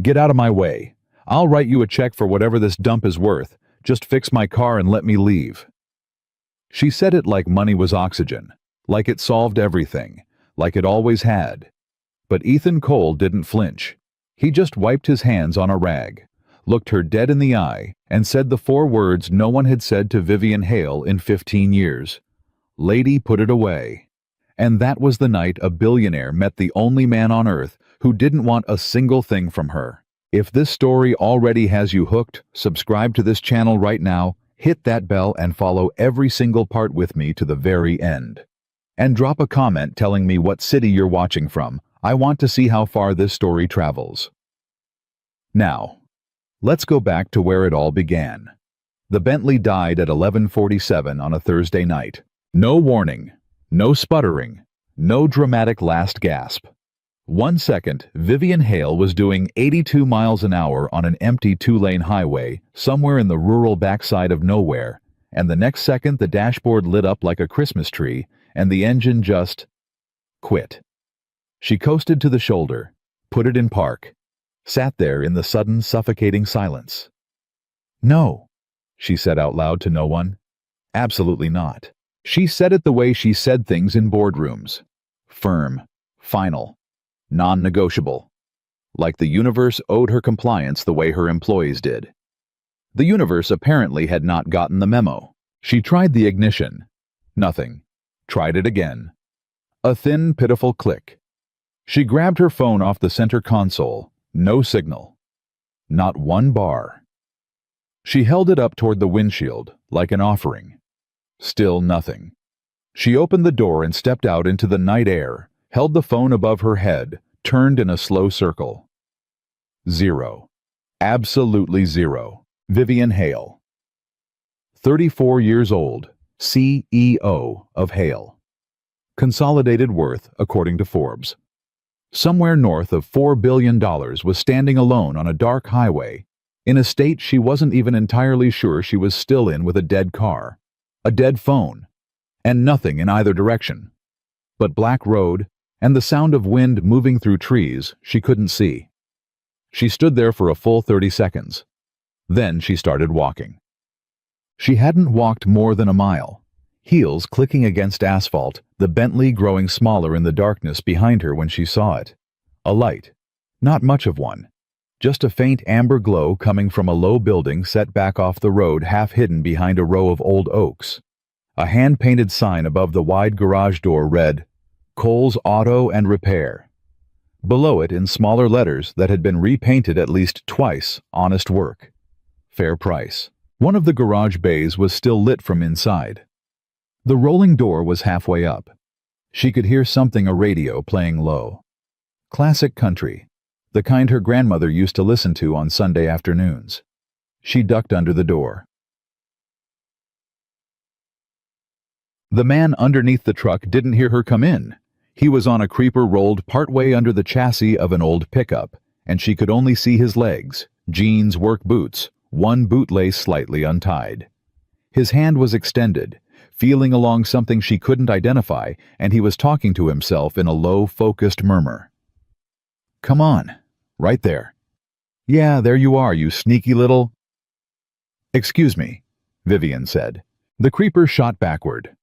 Get out of my way. I'll write you a check for whatever this dump is worth. Just fix my car and let me leave." She said it like money was oxygen, like it solved everything, like it always had. But Ethan Cole didn't flinch. He just wiped his hands on a rag, looked her dead in the eye, and said the four words no one had said to Vivian Hale in 15 years. "Lady, put it away." And that was the night a billionaire met the only man on earth who didn't want a single thing from her. If this story already has you hooked, subscribe to this channel right now, hit that bell and follow every single part with me to the very end. And drop a comment telling me what city you're watching from. I want to see how far this story travels. Now, let's go back to where it all began. The Bentley died at 11:47 on a Thursday night. No warning, no sputtering, no dramatic last gasp. 1 second, Vivian Hale was doing 82 miles an hour on an empty two-lane highway somewhere in the rural backside of nowhere, and the next second the dashboard lit up like a Christmas tree, and the engine just quit. She coasted to the shoulder, put it in park, sat there in the sudden suffocating silence. "No," she said out loud to no one. Absolutely not. She said it the way she said things in boardrooms. Firm, final, non-negotiable. Like the universe owed her compliance the way her employees did. The universe apparently had not gotten the memo. She tried the ignition. Nothing. Tried it again. A thin, pitiful click. She grabbed her phone off the center console. No signal. Not one bar. She held it up toward the windshield, like an offering. Still nothing. She opened the door and stepped out into the night air, held the phone above her head, turned in a slow circle. Zero. Absolutely zero. Vivian Hale. 34 years old, CEO of Hale. Consolidated worth, according to Forbes. Somewhere north of $4 billion was standing alone on a dark highway, in a state she wasn't even entirely sure she was still in, with a dead car, a dead phone, and nothing in either direction. But black road and the sound of wind moving through trees she couldn't see. She stood there for a full 30 seconds. Then she started walking. She hadn't walked more than a mile, heels clicking against asphalt, the Bentley growing smaller in the darkness behind her when she saw it. A light. Not much of one. Just a faint amber glow coming from a low building set back off the road, half hidden behind a row of old oaks. A hand-painted sign above the wide garage door read, "Cole's Auto and Repair." Below it, in smaller letters that had been repainted at least twice, "Honest Work. Fair Price." One of the garage bays was still lit from inside. The rolling door was halfway up. She could hear something, a radio playing low. Classic country, the kind her grandmother used to listen to on Sunday afternoons. She ducked under the door. The man underneath the truck didn't hear her come in. He was on a creeper rolled partway under the chassis of an old pickup, and she could only see his legs, jeans work boots, one bootlace slightly untied. His hand was extended, feeling along something she couldn't identify, and he was talking to himself in a low, focused murmur. "Come on. Right there. Yeah, there you are, you sneaky little—" "Excuse me," Vivian said. The creeper shot backward.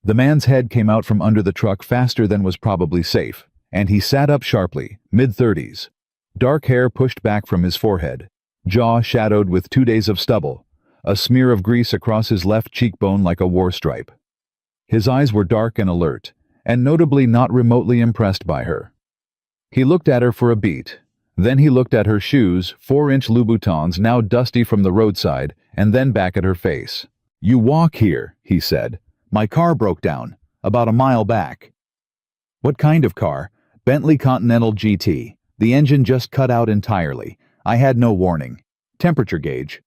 The man's head came out from under the truck faster than was probably safe, and he sat up sharply, mid-30s. Dark hair pushed back from his forehead, jaw shadowed with 2 days of stubble, a smear of grease across his left cheekbone like a war stripe. His eyes were dark and alert, and notably not remotely impressed by her. He looked at her for a beat. Then he looked at her shoes, 4-inch Louboutins now dusty from the roadside, and then back at her face. "You walk here," he said. "My car broke down, about a mile back." "What kind of car?" "Bentley Continental GT. The engine just cut out entirely. I had no warning. Temperature gauge."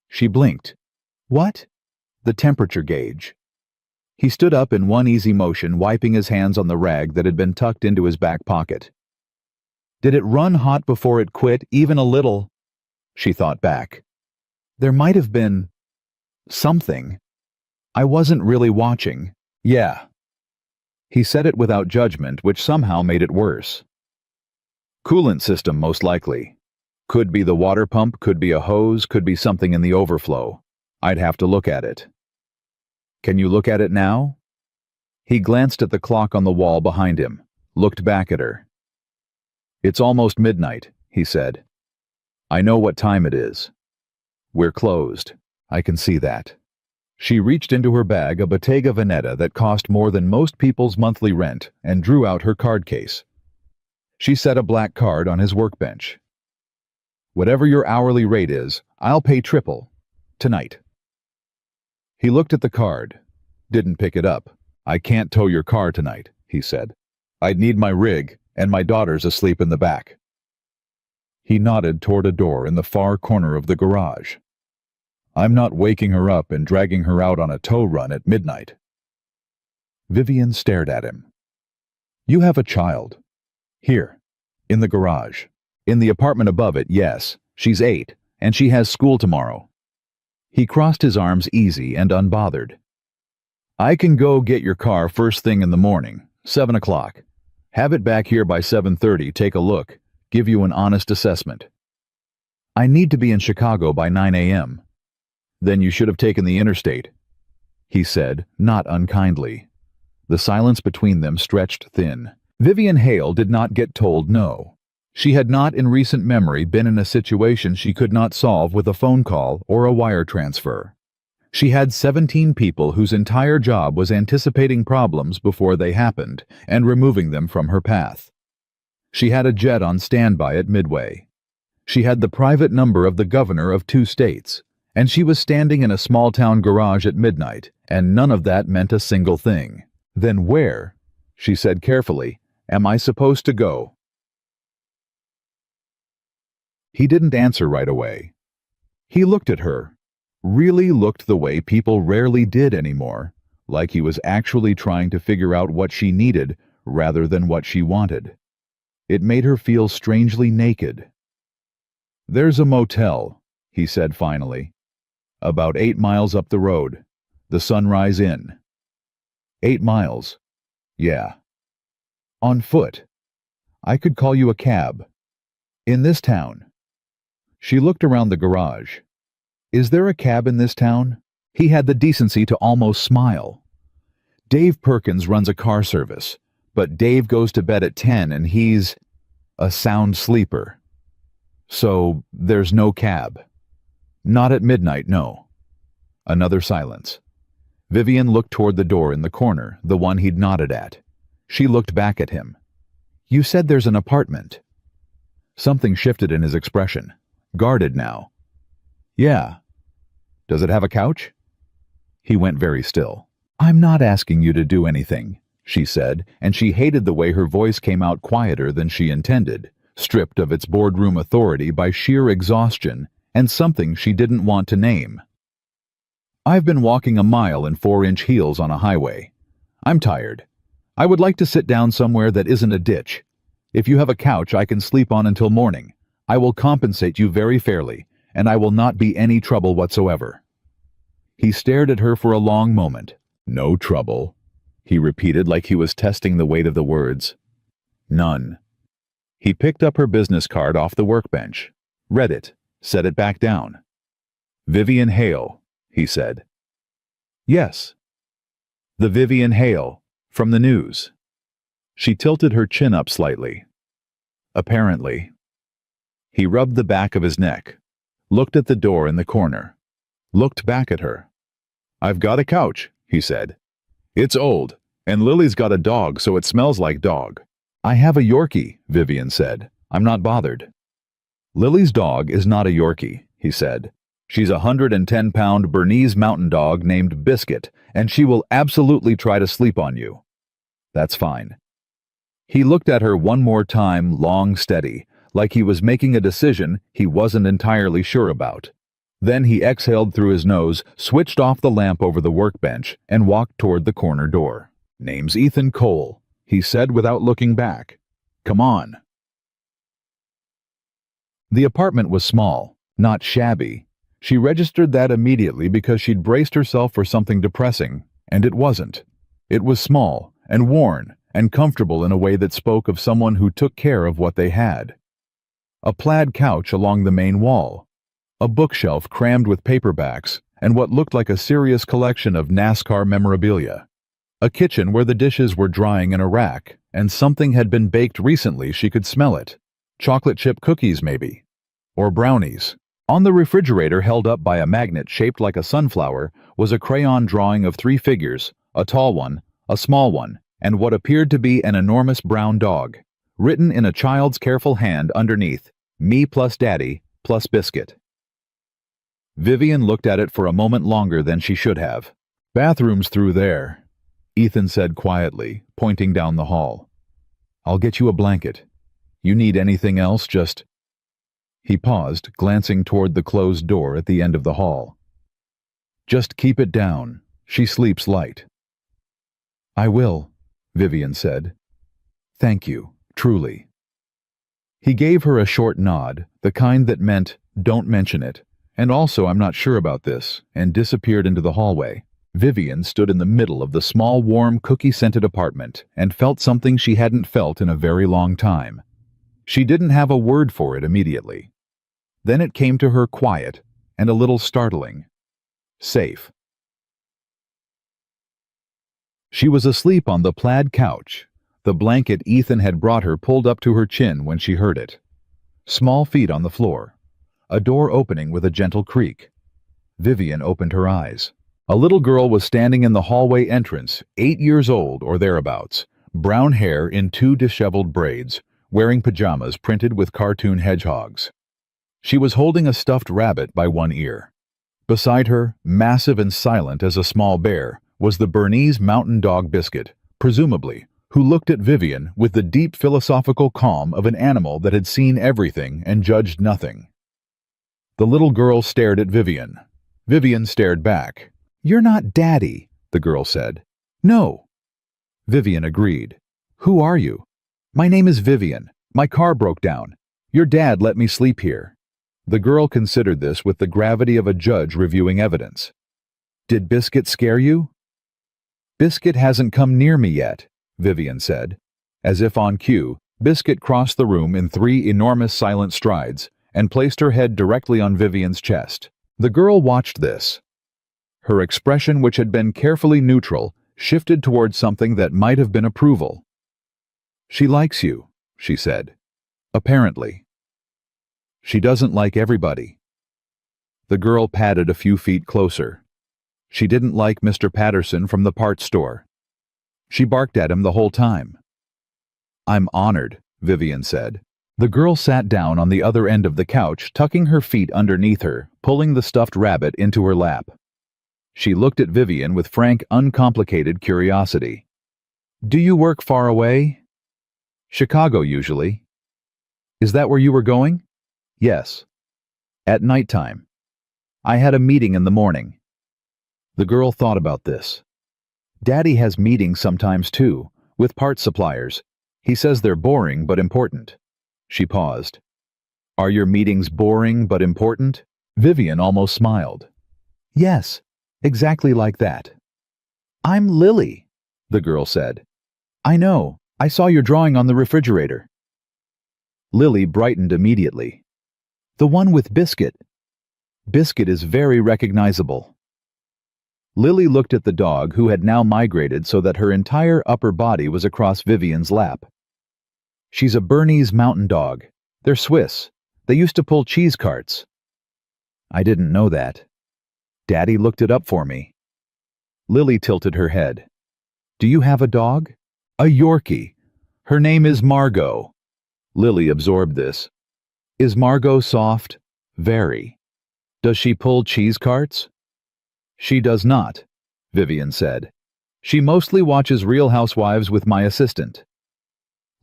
She blinked. "What?" "The temperature gauge." He stood up in one easy motion, wiping his hands on the rag that had been tucked into his back pocket. Did it run hot before it quit, even a little? She thought back. There might have been something. I wasn't really watching. Yeah. He said it without judgment, which somehow made it worse. Coolant system, most likely. Could be the water pump, could be a hose, could be something in the overflow. I'd have to look at it. Can you look at it now? He glanced at the clock on the wall behind him, looked back at her. It's almost midnight, he said. I know what time it is. We're closed. I can see that. She reached into her bag a Bottega Veneta that cost more than most people's monthly rent and drew out her card case. She set a black card on his workbench. Whatever your hourly rate is, I'll pay triple. Tonight. He looked at the card, didn't pick it up. I can't tow your car tonight, he said. I'd need my rig, and my daughter's asleep in the back. He nodded toward a door in the far corner of the garage. I'm not waking her up and dragging her out on a tow run at midnight. Vivian stared at him. You have a child. Here, in the garage. In the apartment above it, yes. She's 8, and she has school tomorrow. He crossed his arms easy and unbothered. I can go get your car first thing in the morning, 7 o'clock. Have it back here by 7:30, take a look, give you an honest assessment. I need to be in Chicago by 9 a.m. Then you should have taken the interstate, he said, not unkindly. The silence between them stretched thin. Vivian Hale did not get told no. She had not in recent memory been in a situation she could not solve with a phone call or a wire transfer. She had 17 people whose entire job was anticipating problems before they happened and removing them from her path. She had a jet on standby at Midway. She had the private number of the governor of 2 states, and she was standing in a small-town garage at midnight, and none of that meant a single thing. Then where, she said carefully, am I supposed to go? He didn't answer right away. He looked at her, really looked the way people rarely did anymore, like he was actually trying to figure out what she needed rather than what she wanted. It made her feel strangely naked. There's a motel, he said finally. About 8 miles up the road. The Sunrise Inn. 8 miles. Yeah. On foot. I could call you a cab. In this town. She looked around the garage. Is there a cab in this town? He had the decency to almost smile. Dave Perkins runs a car service, but Dave goes to bed at 10 and he's a sound sleeper. So there's no cab. Not at midnight, no. Another silence. Vivian looked toward the door in the corner, the one he'd nodded at. She looked back at him. You said there's an apartment. Something shifted in his expression. Guarded now. Yeah. Does it have a couch? He went very still. I'm not asking you to do anything, she said, and she hated the way her voice came out quieter than she intended, stripped of its boardroom authority by sheer exhaustion and something she didn't want to name. I've been walking a mile in 4-inch heels on a highway. I'm tired. I would like to sit down somewhere that isn't a ditch. If you have a couch I can sleep on until morning, I will compensate you very fairly, and I will not be any trouble whatsoever. He stared at her for a long moment. No trouble, he repeated like he was testing the weight of the words. None. He picked up her business card off the workbench, read it, set it back down. Vivian Hale, he said. Yes. The Vivian Hale, from the news. She tilted her chin up slightly. Apparently. He rubbed the back of his neck, looked at the door in the corner, looked back at her. I've got a couch, he said. It's old, and Lily's got a dog, so it smells like dog. I have a Yorkie, Vivian said. I'm not bothered. Lily's dog is not a Yorkie, he said. She's a 110-pound Bernese mountain dog named Biscuit, and she will absolutely try to sleep on you. That's fine. He looked at her one more time, long, steady, like he was making a decision he wasn't entirely sure about. Then he exhaled through his nose, switched off the lamp over the workbench, and walked toward the corner door. Name's Ethan Cole, he said without looking back. Come on. The apartment was small, not shabby. She registered that immediately because she'd braced herself for something depressing, and it wasn't. It was small and worn and comfortable in a way that spoke of someone who took care of what they had. a plaid couch along the main wall, a bookshelf crammed with paperbacks, and what looked like a serious collection of NASCAR memorabilia. A kitchen where the dishes were drying in a rack, and something had been baked recently. She could smell it. Chocolate chip cookies, maybe. Or brownies. On the refrigerator, held up by a magnet shaped like a sunflower, was a crayon drawing of 3 figures, a tall one, a small one, and what appeared to be an enormous brown dog. Written in a child's careful hand underneath, "Me plus Daddy plus Biscuit." Vivian looked at it for a moment longer than she should have. "Bathroom's through there," Ethan said quietly, pointing down the hall. "I'll get you a blanket. You need anything else, just—" He paused, glancing toward the closed door at the end of the hall. "Just keep it down. She sleeps light." "I will," Vivian said. "Thank you, truly." He gave her a short nod, the kind that meant, "Don't mention it," and also, "I'm not sure about this," and disappeared into the hallway. Vivian stood in the middle of the small, warm, cookie-scented apartment and felt something she hadn't felt in a very long time. She didn't have a word for it immediately. Then it came to her quiet and a little startling. Safe. She was asleep on the plaid couch, the blanket Ethan had brought her pulled up to her chin when she heard it. Small feet on the floor. A door opening with a gentle creak. Vivian opened her eyes. A little girl was standing in the hallway entrance, 8 years old or thereabouts, brown hair in 2 disheveled braids, wearing pajamas printed with cartoon hedgehogs. She was holding a stuffed rabbit by one ear. Beside her, massive and silent as a small bear, was the Bernese mountain dog Biscuit, presumably, who looked at Vivian with the deep philosophical calm of an animal that had seen everything and judged nothing. The little girl stared at Vivian. Vivian stared back. "You're not Daddy," the girl said. "No." Vivian agreed. "Who are you?" "My name is Vivian. My car broke down. Your dad let me sleep here." The girl considered this with the gravity of a judge reviewing evidence. "Did Biscuit scare you?" "Biscuit hasn't come near me yet," Vivian said. As if on cue, Biscuit crossed the room in 3 enormous silent strides and placed her head directly on Vivian's chest. The girl watched this. Her expression, which had been carefully neutral, shifted towards something that might have been approval. "She likes you," she said. "Apparently. She doesn't like everybody." The girl padded a few feet closer. "She didn't like Mr. Patterson from the parts store. She barked at him the whole time." "I'm honored," Vivian said. The girl sat down on the other end of the couch, tucking her feet underneath her, pulling the stuffed rabbit into her lap. She looked at Vivian with frank, uncomplicated curiosity. "Do you work far away?" "Chicago, usually." "Is that where you were going?" "Yes." "At nighttime?" "I had a meeting in the morning." The girl thought about this. "Daddy has meetings sometimes too, with part suppliers. He says they're boring but important." She paused. "Are your meetings boring but important?" Vivian almost smiled. "Yes, exactly like that." "I'm Lily," the girl said. "I know. I saw your drawing on the refrigerator." Lily brightened immediately. "The one with Biscuit." "Biscuit is very recognizable." Lily looked at the dog, who had now migrated so that her entire upper body was across Vivian's lap. "She's a Bernese mountain dog. They're Swiss. They used to pull cheese carts." "I didn't know that. Daddy looked it up for me." Lily tilted her head. "Do you have a dog?" "A Yorkie. Her name is Margot." Lily absorbed this. "Is Margot soft?" "Very." "Does she pull cheese carts?" "She does not," Vivian said. "She mostly watches Real Housewives with my assistant."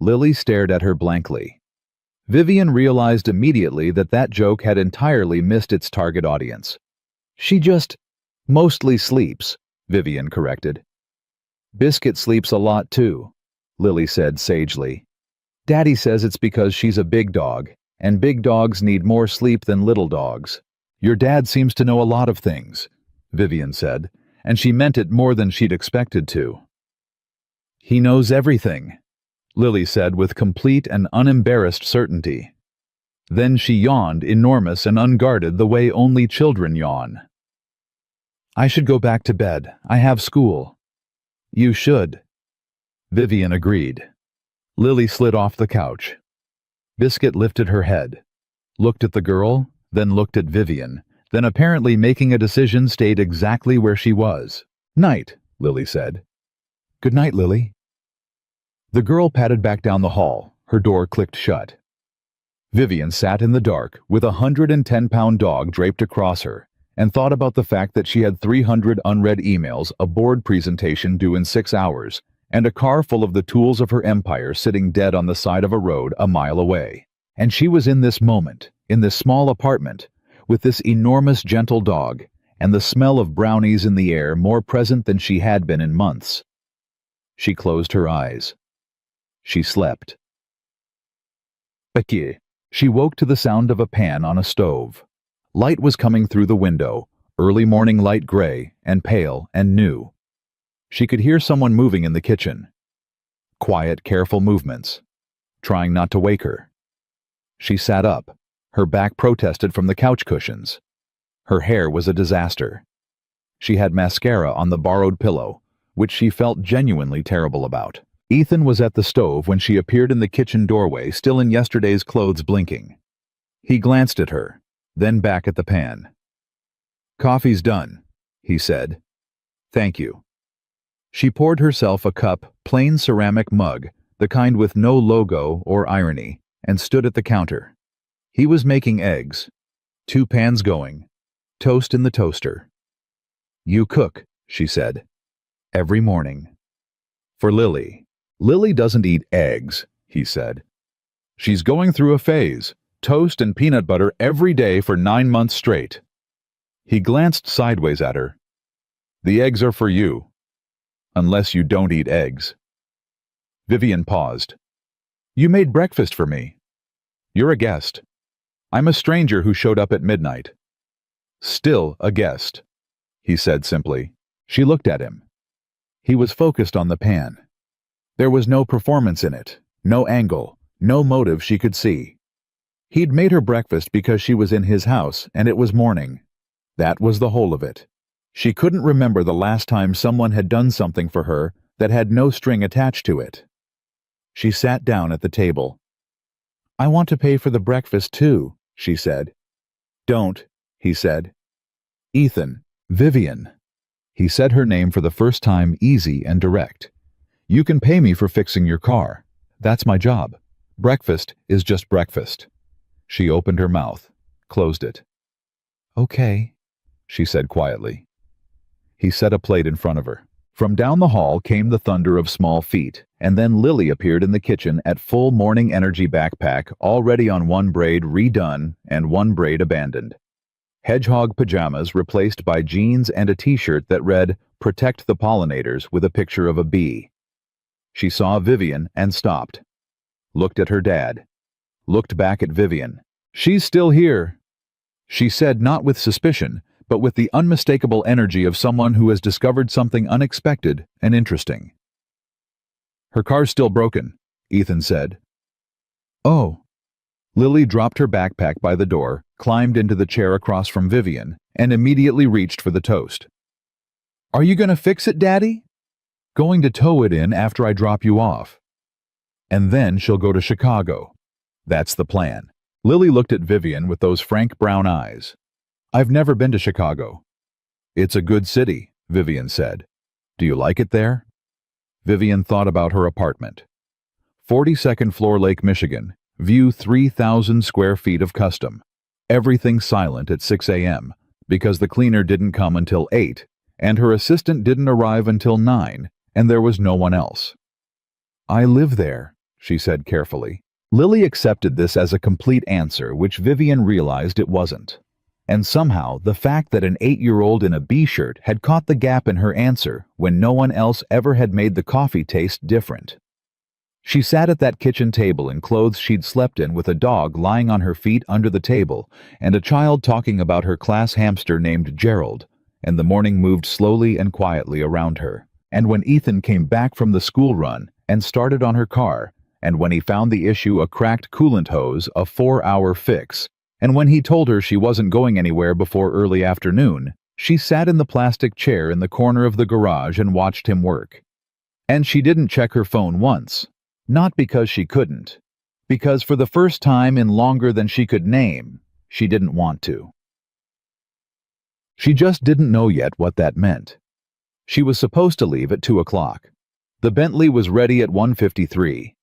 Lily stared at her blankly. Vivian realized immediately that that joke had entirely missed its target audience. "She just mostly sleeps," Vivian corrected. "Biscuit sleeps a lot too," Lily said sagely. "Daddy says it's because she's a big dog, and big dogs need more sleep than little dogs." "Your dad seems to know a lot of things," Vivian said, and she meant it more than she'd expected to. "He knows everything," Lily said with complete and unembarrassed certainty. Then she yawned, enormous and unguarded the way only children yawn. "I should go back to bed. I have school." "You should." Vivian agreed. Lily slid off the couch. Biscuit lifted her head, looked at the girl, then looked at Vivian, then apparently making a decision stayed exactly where she was. "Night," Lily said. "Good night, Lily." The girl padded back down the hall. Her door clicked shut. Vivian sat in the dark with a 110-pound dog draped across her and thought about the fact that she had 300 unread emails, a board presentation due in 6 hours, and a car full of the tools of her empire sitting dead on the side of a road a mile away. And she was in this moment, in this small apartment, with this enormous gentle dog, and the smell of brownies in the air more present than she had been in months. She closed her eyes. She slept. Becky. She woke to the sound of a pan on a stove. Light was coming through the window, early morning light gray and pale and new. She could hear someone moving in the kitchen. Quiet, careful movements, trying not to wake her. She sat up. Her back protested from the couch cushions. Her hair was a disaster. She had mascara on the borrowed pillow, which she felt genuinely terrible about. Ethan was at the stove when she appeared in the kitchen doorway, still in yesterday's clothes, blinking. He glanced at her, then back at the pan. "Coffee's done," he said. "Thank you." She poured herself a cup, plain ceramic mug, the kind with no logo or irony, and stood at the counter. He was making eggs. 2 pans going. Toast in the toaster. "You cook," she said. "Every morning." "For Lily." "Lily doesn't eat eggs," he said. "She's going through a phase. Toast and peanut butter every day for 9 months straight." He glanced sideways at her. "The eggs are for you. Unless you don't eat eggs." Vivian paused. "You made breakfast for me." "You're a guest." "I'm a stranger who showed up at midnight." "Still a guest," he said simply. She looked at him. He was focused on the pan. There was no performance in it, no angle, no motive she could see. He'd made her breakfast because she was in his house and it was morning. That was the whole of it. She couldn't remember the last time someone had done something for her that had no string attached to it. She sat down at the table. "I want to pay for the breakfast too," she said. "Don't," he said. "Ethan." "Vivian." He said her name for the first time, easy and direct. "You can pay me for fixing your car. That's my job. Breakfast is just breakfast." She opened her mouth, closed it. "Okay," she said quietly. He set a plate in front of her. From down the hall came the thunder of small feet, and then Lily appeared in the kitchen at full morning energy backpack, already on one braid redone and one braid abandoned. Hedgehog pajamas replaced by jeans and a t-shirt that read, "Protect the pollinators," with a picture of a bee. She saw Vivian and stopped. Looked at her dad. Looked back at Vivian. "She's still here," she said, not with suspicion, but with the unmistakable energy of someone who has discovered something unexpected and interesting. "Her car's still broken," Ethan said. "Oh." Lily dropped her backpack by the door, climbed into the chair across from Vivian, and immediately reached for the toast. "Are you going to fix it, Daddy?" "Going to tow it in after I drop you off. And then she'll go to Chicago. That's the plan." Lily looked at Vivian with those frank brown eyes. "I've never been to Chicago." "It's a good city," Vivian said. "Do you like it there?" Vivian thought about her apartment. 42nd floor, Lake Michigan. View 3,000 square feet of custom. Everything silent at 6 a.m. because the cleaner didn't come until 8, and her assistant didn't arrive until 9, and there was no one else. "I live there," she said carefully. Lily accepted this as a complete answer, which Vivian realized it wasn't. And somehow, the fact that an 8-year-old in a B-shirt had caught the gap in her answer when no one else ever had made the coffee taste different. She sat at that kitchen table in clothes she'd slept in, with a dog lying on her feet under the table and a child talking about her class hamster named Gerald, and the morning moved slowly and quietly around her. And when Ethan came back from the school run and started on her car, and when he found the issue a cracked coolant hose, a 4-hour fix, and when he told her she wasn't going anywhere before early afternoon, she sat in the plastic chair in the corner of the garage and watched him work. And she didn't check her phone once. Not because she couldn't. Because for the first time in longer than she could name, she didn't want to. She just didn't know yet what that meant. She was supposed to leave at 2 o'clock. The Bentley was ready at 1:53.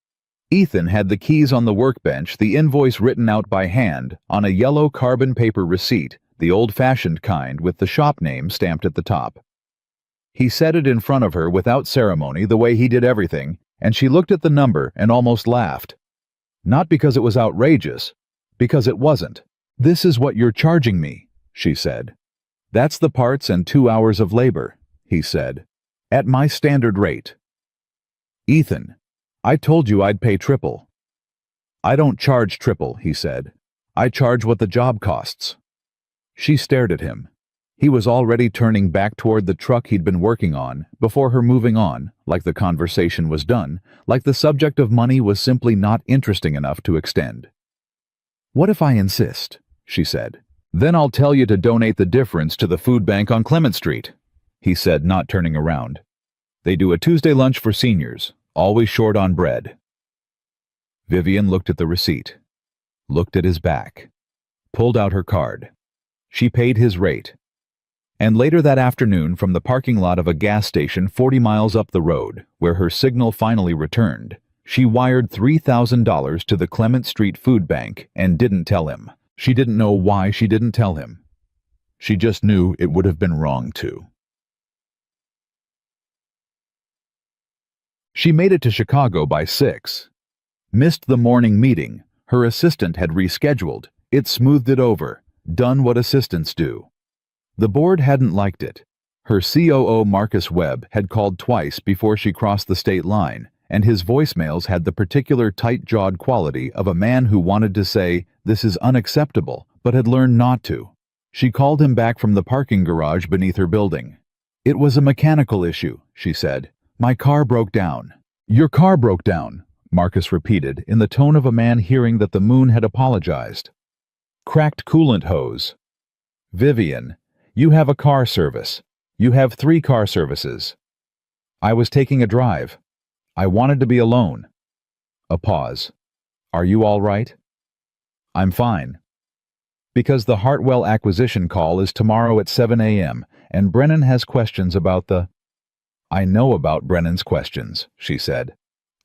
Ethan had the keys on the workbench, the invoice written out by hand on a yellow carbon paper receipt, the old-fashioned kind with the shop name stamped at the top. He set it in front of her without ceremony, the way he did everything, and she looked at the number and almost laughed. Not because it was outrageous, because it wasn't. "This is what you're charging me," she said. "That's the parts and 2 hours of labor," he said, "at my standard rate." "Ethan, I told you I'd pay triple." "I don't charge triple," he said. "I charge what the job costs." She stared at him. He was already turning back toward the truck he'd been working on, before her moving on, like the conversation was done, like the subject of money was simply not interesting enough to extend. "What if I insist?" she said. "Then I'll tell you to donate the difference to the food bank on Clement Street," he said, not turning around. "They do a Tuesday lunch for seniors, always short on bread." Vivian looked at the receipt, looked at his back, pulled out her card. She paid his rate. And later that afternoon, from the parking lot of a gas station 40 miles up the road, where her signal finally returned, she wired $3,000 to the Clement Street Food Bank and didn't tell him. She didn't know why she didn't tell him. She just knew it would have been wrong to. She made it to Chicago by 6. Missed the morning meeting. Her assistant had rescheduled. It smoothed it over. Done what assistants do. The board hadn't liked it. Her COO, Marcus Webb, had called twice before she crossed the state line, and his voicemails had the particular tight-jawed quality of a man who wanted to say, "This is unacceptable," but had learned not to. She called him back from the parking garage beneath her building. "It was a mechanical issue," she said. "My car broke down." "Your car broke down," Marcus repeated, in the tone of a man hearing that the moon had apologized. "Cracked coolant hose." "Vivian, you have a car service. You have 3 car services." "I was taking a drive. I wanted to be alone." A pause. "Are you all right?" "I'm fine." "Because the Hartwell acquisition call is tomorrow at 7 a.m., and Brennan has questions about the—" "I know about Brennan's questions," she said.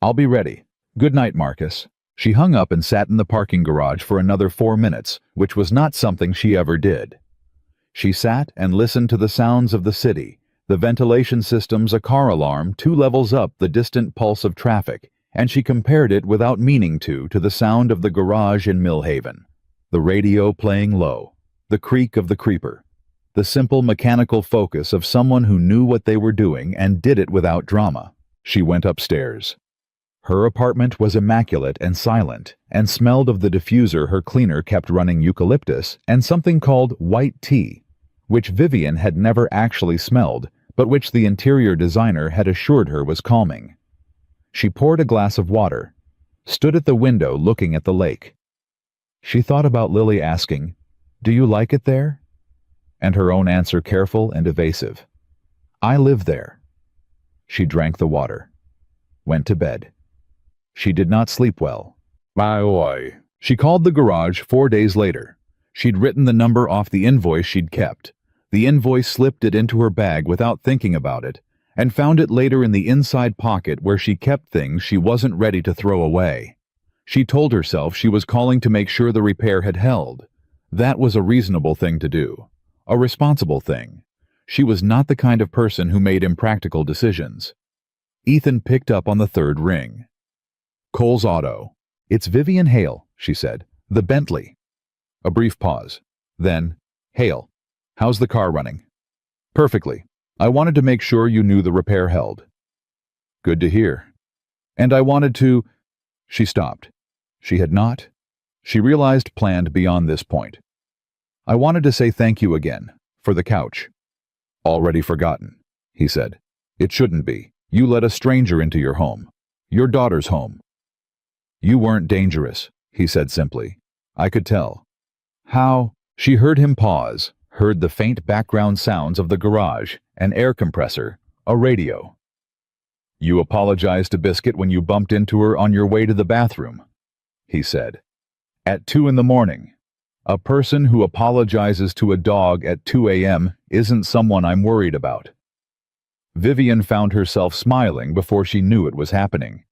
"I'll be ready. Good night, Marcus." She hung up and sat in the parking garage for another 4 minutes, which was not something she ever did. She sat and listened to the sounds of the city, the ventilation systems, a car alarm 2 levels up the distant pulse of traffic, and she compared it without meaning to the sound of the garage in Millhaven. The radio playing low, the creak of the creeper, the simple mechanical focus of someone who knew what they were doing and did it without drama. She went upstairs. Her apartment was immaculate and silent, and smelled of the diffuser her cleaner kept running eucalyptus and something called white tea, which Vivian had never actually smelled, but which the interior designer had assured her was calming. She poured a glass of water, stood at the window looking at the lake. She thought about Lily asking, "Do you like it there?" And her own answer careful and evasive. "I live there." She drank the water. Went to bed. She did not sleep well. She called the garage 4 days later. She'd written the number off the invoice she'd kept. The invoice slipped it into her bag without thinking about it, and found it later in the inside pocket where she kept things she wasn't ready to throw away. She told herself she was calling to make sure the repair had held. That was a reasonable thing to do. A responsible thing. She was not the kind of person who made impractical decisions. Ethan picked up on the 3rd ring. "Cole's Auto." "It's Vivian Hale," she said. "The Bentley." A brief pause. Then, "Hale, how's the car running?" "Perfectly. I wanted to make sure you knew the repair held." "Good to hear." "And I wanted to—" She stopped. She had not, she realized, planned beyond this point. "I wanted to say thank you again, for the couch." "Already forgotten," he said. "It shouldn't be. You let a stranger into your home. Your daughter's home." You weren't dangerous, he said simply. I could tell. How? She heard him pause, heard the faint background sounds of the garage, an air compressor, a radio. You apologized to Biscuit when you bumped into her on your way to the bathroom, he said. At 2 in the morning. A person who apologizes to a dog at 2 a.m. isn't someone I'm worried about. Vivian found herself smiling before she knew it was happening.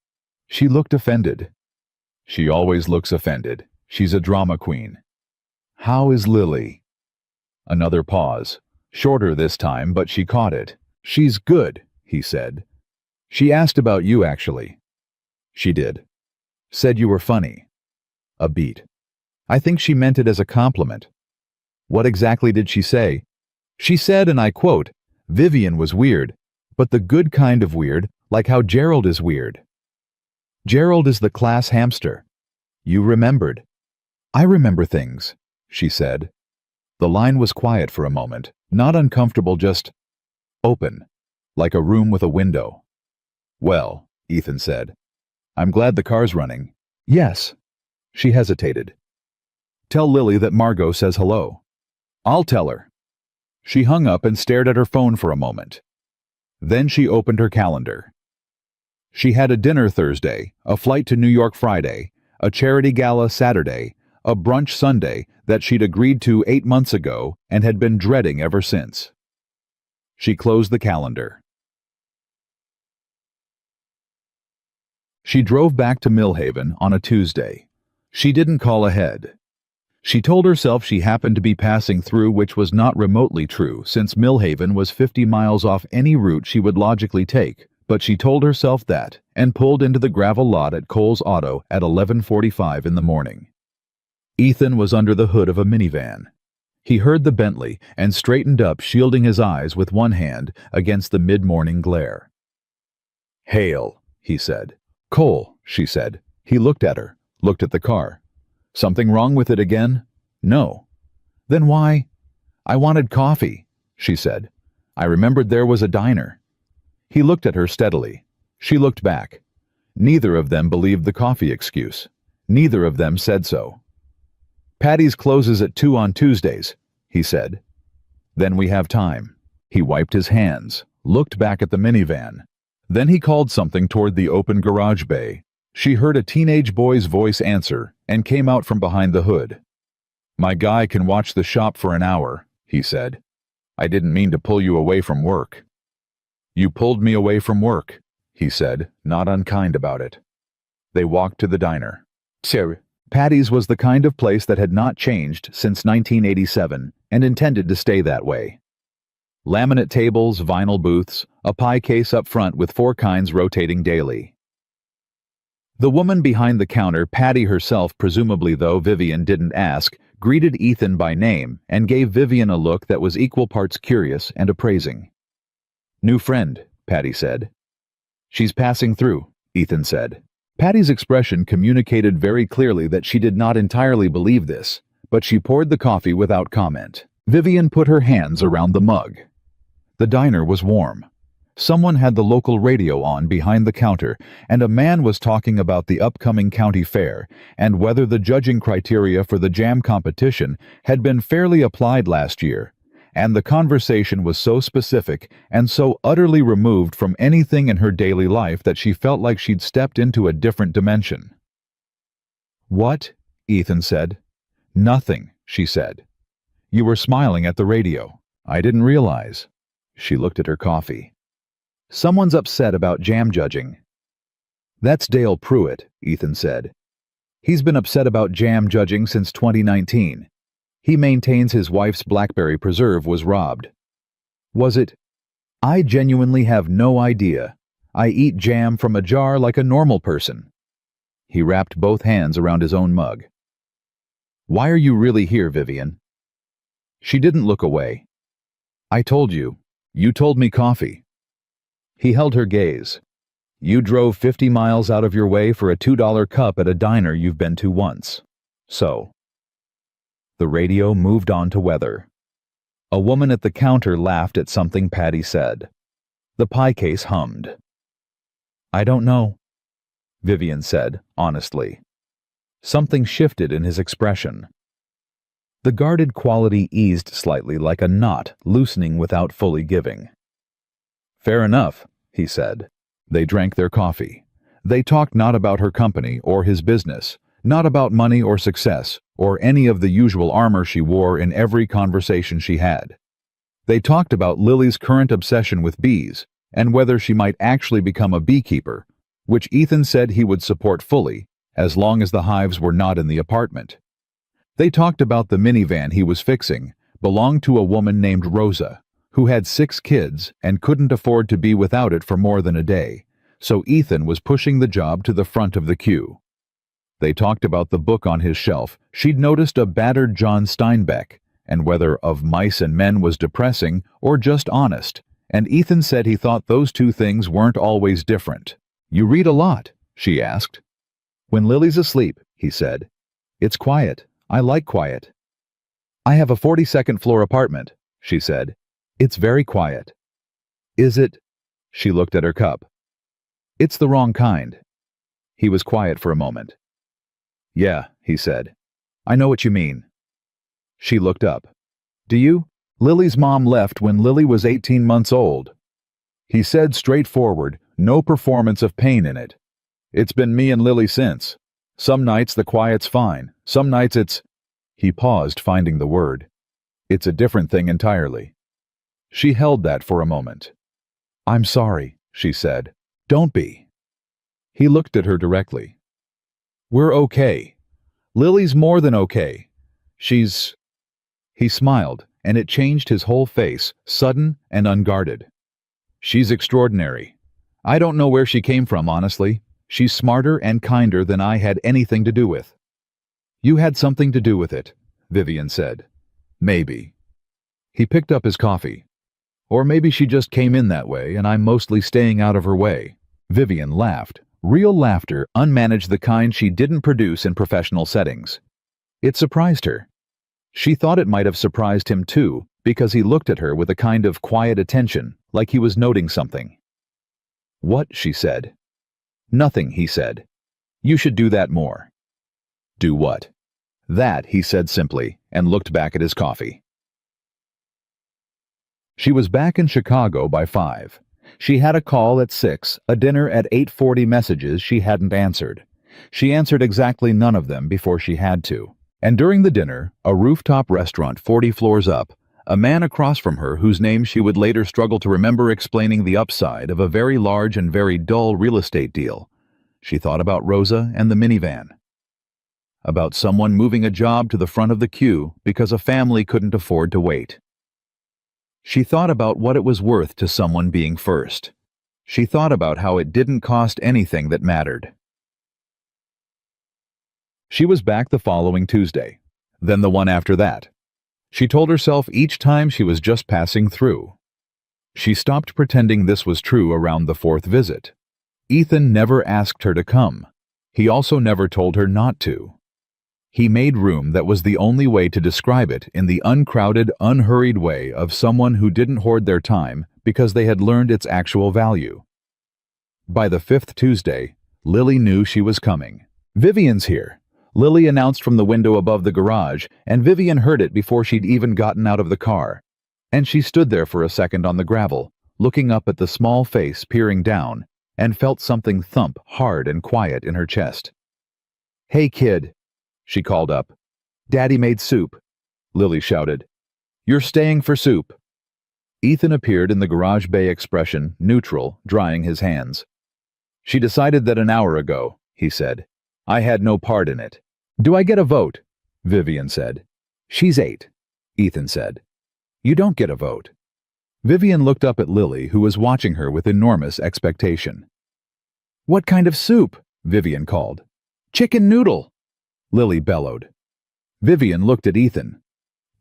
She looked offended. She always looks offended. She's a drama queen. How is Lily? Another pause. Shorter this time, but she caught it. She's good, he said. She asked about you, actually. She did. Said you were funny. A beat. I think she meant it as a compliment. What exactly did she say? She said, and I quote, Vivian was weird, but the good kind of weird, like how Gerald is weird. Gerald is the class hamster. You remembered. I remember things, she said. The line was quiet for a moment, not uncomfortable, just open, like a room with a window. Well, Ethan said. I'm glad the car's running. Yes. She hesitated. Tell Lily that Margot says hello. I'll tell her. She hung up and stared at her phone for a moment. Then she opened her calendar. She had a dinner Thursday, a flight to New York Friday, a charity gala Saturday, a brunch Sunday that she'd agreed to 8 months ago and had been dreading ever since. She closed the calendar. She drove back to Millhaven on a Tuesday. She didn't call ahead. She told herself she happened to be passing through, which was not remotely true, since Millhaven was 50 miles off any route she would logically take, but she told herself that, and pulled into the gravel lot at Cole's Auto at 11:45 in the morning. Ethan was under the hood of a minivan. He heard the Bentley and straightened up, shielding his eyes with one hand against the mid-morning glare. Hail, he said. Cole, she said. He looked at her, looked at the car. Something wrong with it again? No. Then why? I wanted coffee, she said. I remembered there was a diner. He looked at her steadily. She looked back. Neither of them believed the coffee excuse. Neither of them said so. Patty's closes at 2 on Tuesdays, he said. Then we have time. He wiped his hands, looked back at the minivan. Then he called something toward the open garage bay. She heard a teenage boy's voice answer and came out from behind the hood. My guy can watch the shop for an hour, he said. I didn't mean to pull you away from work. You pulled me away from work, he said, not unkind about it. They walked to the diner. Sir, Patty's was the kind of place that had not changed since 1987 and intended to stay that way. Laminate tables, vinyl booths, a pie case up front with 4 kinds rotating daily. The woman behind the counter, Patty herself presumably, though Vivian didn't ask, greeted Ethan by name and gave Vivian a look that was equal parts curious and appraising. New friend, Patty said. She's passing through, Ethan said. Patty's expression communicated very clearly that she did not entirely believe this, but she poured the coffee without comment. Vivian put her hands around the mug. The diner was warm. Someone had the local radio on behind the counter, and a man was talking about the upcoming county fair and whether the judging criteria for the jam competition had been fairly applied last year, and the conversation was so specific and so utterly removed from anything in her daily life that she felt like she'd stepped into a different dimension. What? Ethan said. Nothing, she said. You were smiling at the radio. I didn't realize. She looked at her coffee. Someone's upset about jam judging. That's Dale Pruitt, Ethan said. He's been upset about jam judging since 2019. He maintains his wife's blackberry preserve was robbed. Was it? I genuinely have no idea. I eat jam from a jar like a normal person. He wrapped both hands around his own mug. Why are you really here, Vivian? She didn't look away. I told you. You told me coffee. He held her gaze. You drove 50 miles out of your way for a $2 cup at a diner you've been to once. So. The radio moved on to weather. A woman at the counter laughed at something Patty said. The pie case hummed. I don't know. Vivian said, honestly. Something shifted in his expression. The guarded quality eased slightly like a knot loosening without fully giving. Fair enough, he said. They drank their coffee. They talked not about her company or his business, not about money or success, or any of the usual armor she wore in every conversation she had. They talked about Lily's current obsession with bees, and whether she might actually become a beekeeper, which Ethan said he would support fully, as long as the hives were not in the apartment. They talked about the minivan he was fixing, belonged to a woman named Rosa, who had 6 kids and couldn't afford to be without it for more than a day, so Ethan was pushing the job to the front of the queue. They talked about the book on his shelf. She'd noticed a battered John Steinbeck, and whether Of Mice and Men was depressing or just honest, and Ethan said he thought those two things weren't always different. You read a lot, she asked. When Lily's asleep, he said. It's quiet. I like quiet. I have a 42nd floor apartment, she said. It's very quiet. Is it? She looked at her cup. It's the wrong kind. He was quiet for a moment. Yeah, he said. I know what you mean. She looked up. Do you? Lily's mom left when Lily was 18 months old. He said straightforward, no performance of pain in it. It's been me and Lily since. Some nights the quiet's fine. Some nights it's... He paused, finding the word. It's a different thing entirely. She held that for a moment. I'm sorry, she said. Don't be. He looked at her directly. We're okay. Lily's more than okay. She's... He smiled, and it changed his whole face, sudden and unguarded. She's extraordinary. I don't know where she came from, honestly. She's smarter and kinder than I had anything to do with. You had something to do with it, Vivian said. Maybe. He picked up his coffee. Or maybe she just came in that way and I'm mostly staying out of her way. Vivian laughed. Real laughter, unmanaged, the kind she didn't produce in professional settings. It surprised her. She thought it might have surprised him too, because he looked at her with a kind of quiet attention, like he was noting something. What? She said. Nothing, he said. You should do that more. Do what? That, he said simply, and looked back at his coffee. She was back in Chicago by 5. She had a call at 6, a dinner at 8:40, messages she hadn't answered. She answered exactly none of them before she had to. And during the dinner, a rooftop restaurant 40 floors up, a man across from her whose name she would later struggle to remember explaining the upside of a very large and very dull real estate deal. She thought about Rosa and the minivan. About someone moving a job to the front of the queue because a family couldn't afford to wait. She thought about what it was worth to someone being first. She thought about how it didn't cost anything that mattered. She was back the following Tuesday, then the one after that. She told herself each time she was just passing through. She stopped pretending this was true around the 4th visit. Ethan never asked her to come. He also never told her not to. He made room. That was the only way to describe it, in the uncrowded, unhurried way of someone who didn't hoard their time because they had learned its actual value. By the 5th Tuesday, Lily knew she was coming. Vivian's here, Lily announced from the window above the garage, and Vivian heard it before she'd even gotten out of the car. And she stood there for a second on the gravel, looking up at the small face peering down, and felt something thump hard and quiet in her chest. Hey kid, she called up. Daddy made soup, Lily shouted. You're staying for soup. Ethan appeared in the garage bay, expression neutral, drying his hands. She decided that an hour ago, he said. I had no part in it. Do I get a vote? Vivian said. She's 8, Ethan said. You don't get a vote. Vivian looked up at Lily, who was watching her with enormous expectation. What kind of soup? Vivian called. Chicken noodle, Lily bellowed. Vivian looked at Ethan.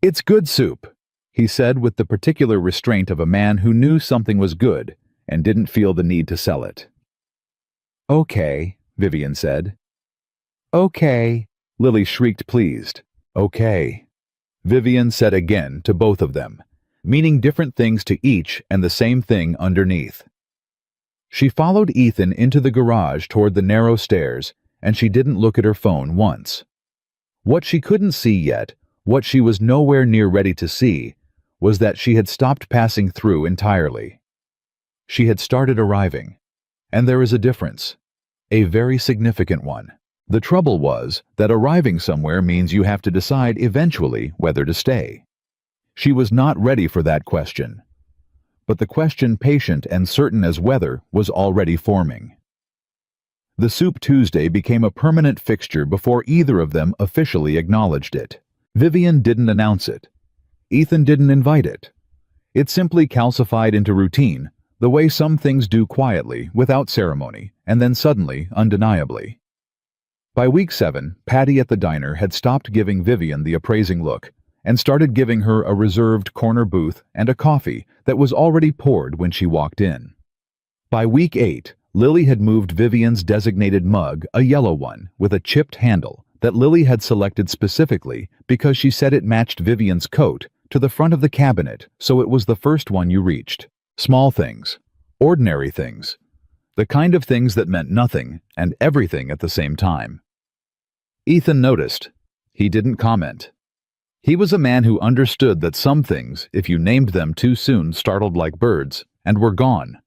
It's good soup, he said with the particular restraint of a man who knew something was good and didn't feel the need to sell it. Okay, Vivian said. Okay, Lily shrieked, pleased. Okay, Vivian said again to both of them, meaning different things to each and the same thing underneath. She followed Ethan into the garage toward the narrow stairs, and she didn't look at her phone once. What she couldn't see yet, what she was nowhere near ready to see, was that she had stopped passing through entirely. She had started arriving. And there is a difference. A very significant one. The trouble was that arriving somewhere means you have to decide eventually whether to stay. She was not ready for that question. But the question, patient and certain as weather, was already forming. The Soup Tuesday became a permanent fixture before either of them officially acknowledged it. Vivian didn't announce it. Ethan didn't invite it. It simply calcified into routine, the way some things do quietly, without ceremony, and then suddenly, undeniably. By week 7, Patty at the diner had stopped giving Vivian the appraising look and started giving her a reserved corner booth and a coffee that was already poured when she walked in. By week 8, Lily had moved Vivian's designated mug, a yellow one, with a chipped handle, that Lily had selected specifically because she said it matched Vivian's coat, to the front of the cabinet, so it was the first one you reached. Small things. Ordinary things. The kind of things that meant nothing and everything at the same time. Ethan noticed. He didn't comment. He was a man who understood that some things, if you named them too soon, startled like birds, and were gone.